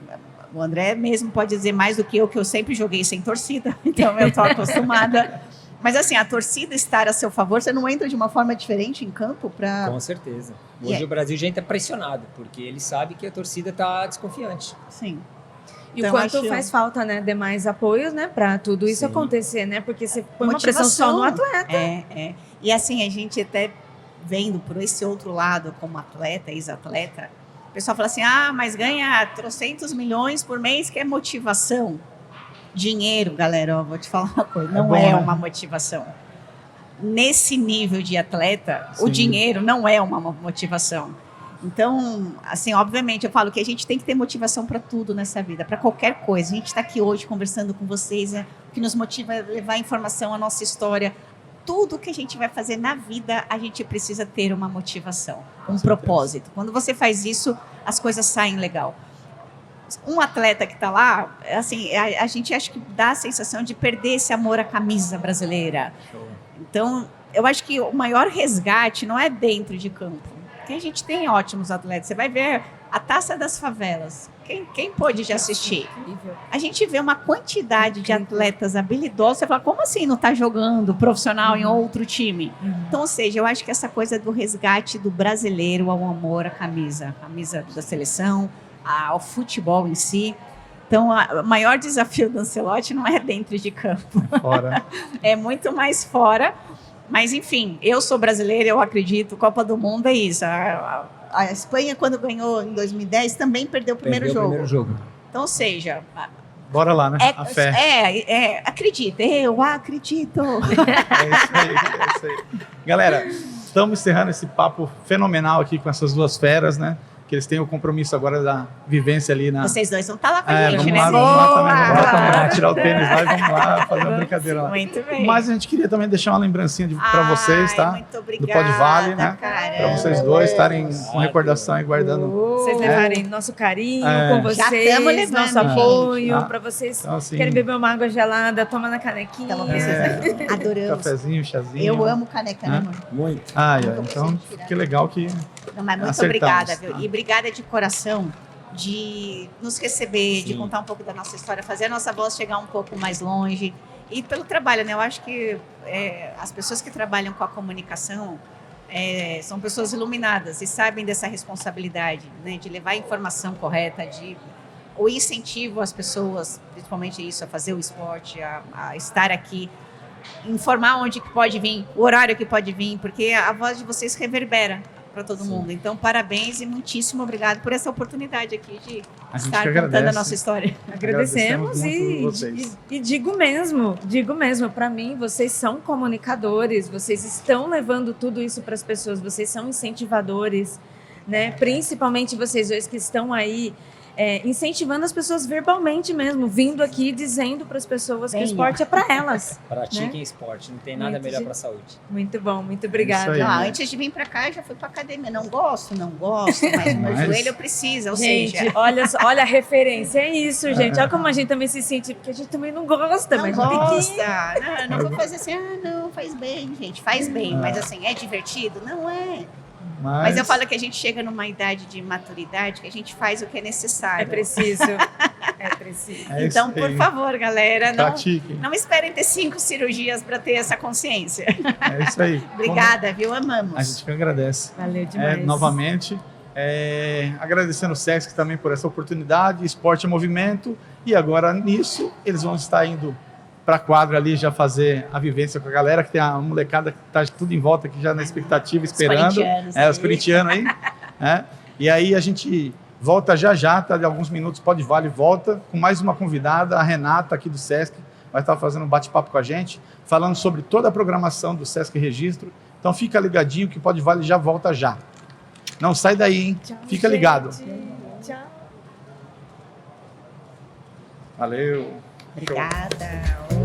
O André mesmo pode dizer mais do que eu sempre joguei sem torcida, então eu estou acostumada. Mas, assim, a torcida estar a seu favor, você não entra de uma forma diferente em campo para... Com certeza. Hoje o Brasil já entra pressionado, porque ele sabe que a torcida está desconfiante. Sim. E Então, o quanto acho- faz falta, né? Demais apoios, né? Para tudo isso Sim. acontecer, né? Porque você põe uma pressão só no atleta. E assim, a gente até vendo por esse outro lado, como atleta, ex-atleta, o pessoal fala assim, mas ganha 300 milhões por mês, que é motivação. Dinheiro, galera, ó, vou te falar uma coisa, não bom, é né? uma motivação. Nesse nível de atleta, o Sim. dinheiro não é uma motivação. Então, assim, obviamente, eu falo que a gente tem que ter motivação para tudo nessa vida, para qualquer coisa. A gente está aqui hoje conversando com vocês, o que nos motiva é levar informação, a nossa história. Tudo que a gente vai fazer na vida, a gente precisa ter uma motivação, um propósito. Quando você faz isso, as coisas saem legal. Um atleta que está lá, assim, a gente acha que dá a sensação de perder esse amor à camisa brasileira. Show. Então, eu acho que o maior resgate não é dentro de campo. Porque a gente tem ótimos atletas. Você vai ver a Taça das Favelas. Quem pôde já assistir? Incrível. A gente vê uma quantidade de atletas habilidosos. Você fala, como assim não está jogando profissional em outro time? Então, ou seja, eu acho que essa coisa do resgate do brasileiro ao amor à camisa da seleção, ao futebol em si. Então, o maior desafio do Ancelotti não é dentro de campo, Fora. é muito mais fora. Mas, enfim, eu sou brasileira, eu acredito, Copa do Mundo é isso. A Espanha, quando ganhou em 2010, também perdeu o primeiro Perdeu jogo. o primeiro jogo. Então, ou seja, Bora lá, né? A fé. acredita, eu acredito. É isso aí. Galera, estamos encerrando esse papo fenomenal aqui com essas duas feras, né? Que eles têm o compromisso agora da vivência ali na... Vocês dois vão estar lá com a gente, vamos né? lá, vamos lá também. Vamos lá Boa! também, tirar o tênis lá e vamos lá fazer uma brincadeira lá. Muito bem. Mas a gente queria também deixar uma lembrancinha para vocês, tá? Muito Do obrigada, Pod Vale, né? cara. Para vocês dois estarem com recordação e guardando. Vocês levarem nosso carinho com Já vocês, tamo levando, nosso gente. apoio, para vocês Então, assim, querem beber uma água gelada, toma na canequinha. Então, vocês adoramos. cafezinho, chazinho. Eu amo caneca, né, amor? Muito. Então, que legal que... Não, mas muito Acertamos, obrigada, viu? tá? E obrigada de coração de nos receber, de contar um pouco da nossa história, fazer a nossa voz chegar um pouco mais longe. E pelo trabalho, né? Eu acho que as pessoas que trabalham com a comunicação são pessoas iluminadas e sabem dessa responsabilidade, né? De levar a informação correta, o incentivo às pessoas, principalmente isso, a fazer o esporte, a estar aqui, informar onde que pode vir, o horário que pode vir, porque a voz de vocês reverbera para todo mundo. Então, parabéns e muitíssimo obrigado por essa oportunidade aqui de A gente estar que contando agradece. a nossa história. Agradecemos muito vocês. e digo mesmo, para mim, vocês são comunicadores, vocês estão levando tudo isso para as pessoas, vocês são incentivadores, né? Principalmente vocês dois que estão aí incentivando as pessoas verbalmente mesmo, vindo aqui dizendo para as pessoas que o esporte é para elas. Pratiquem esporte, não tem nada Muito melhor de- para a saúde. Muito bom, muito obrigada. Isso aí. Antes de vir para cá, eu já fui para academia. Não gosto, mas o meu Mas- joelho precisa, ou Gente, seja... olha a referência, é isso, gente. Olha como a gente também se sente, porque a gente também não gosta, Não mas a gente tem que gosta. Não vou fazer assim, não, faz bem, gente, faz bem. Mas assim, é divertido? Não é. Mas eu falo que a gente chega numa idade de maturidade que a gente faz o que é necessário. É preciso. É preciso. É Então, isso por aí. favor, galera, Pratiquem. não esperem ter 5 cirurgias para ter essa consciência. É isso aí. Obrigada, viu? Amamos. A gente que agradece. Valeu demais. Novamente, agradecendo o SESC também por essa oportunidade, Esporte em Movimento, e agora nisso eles vão estar indo para a quadra ali já fazer a vivência com a galera, que tem a molecada que está tudo em volta aqui já na expectativa, esperando. Os corintianos aí. E aí a gente volta já, tá? De alguns minutos, Pode Vale volta com mais uma convidada, a Renata aqui do Sesc, vai estar fazendo um bate-papo com a gente, falando sobre toda a programação do Sesc Registro. Então fica ligadinho que Pode Vale já volta já. Não sai daí, hein? Tchau, Fica ligado. Tchau. Valeu. Obrigada.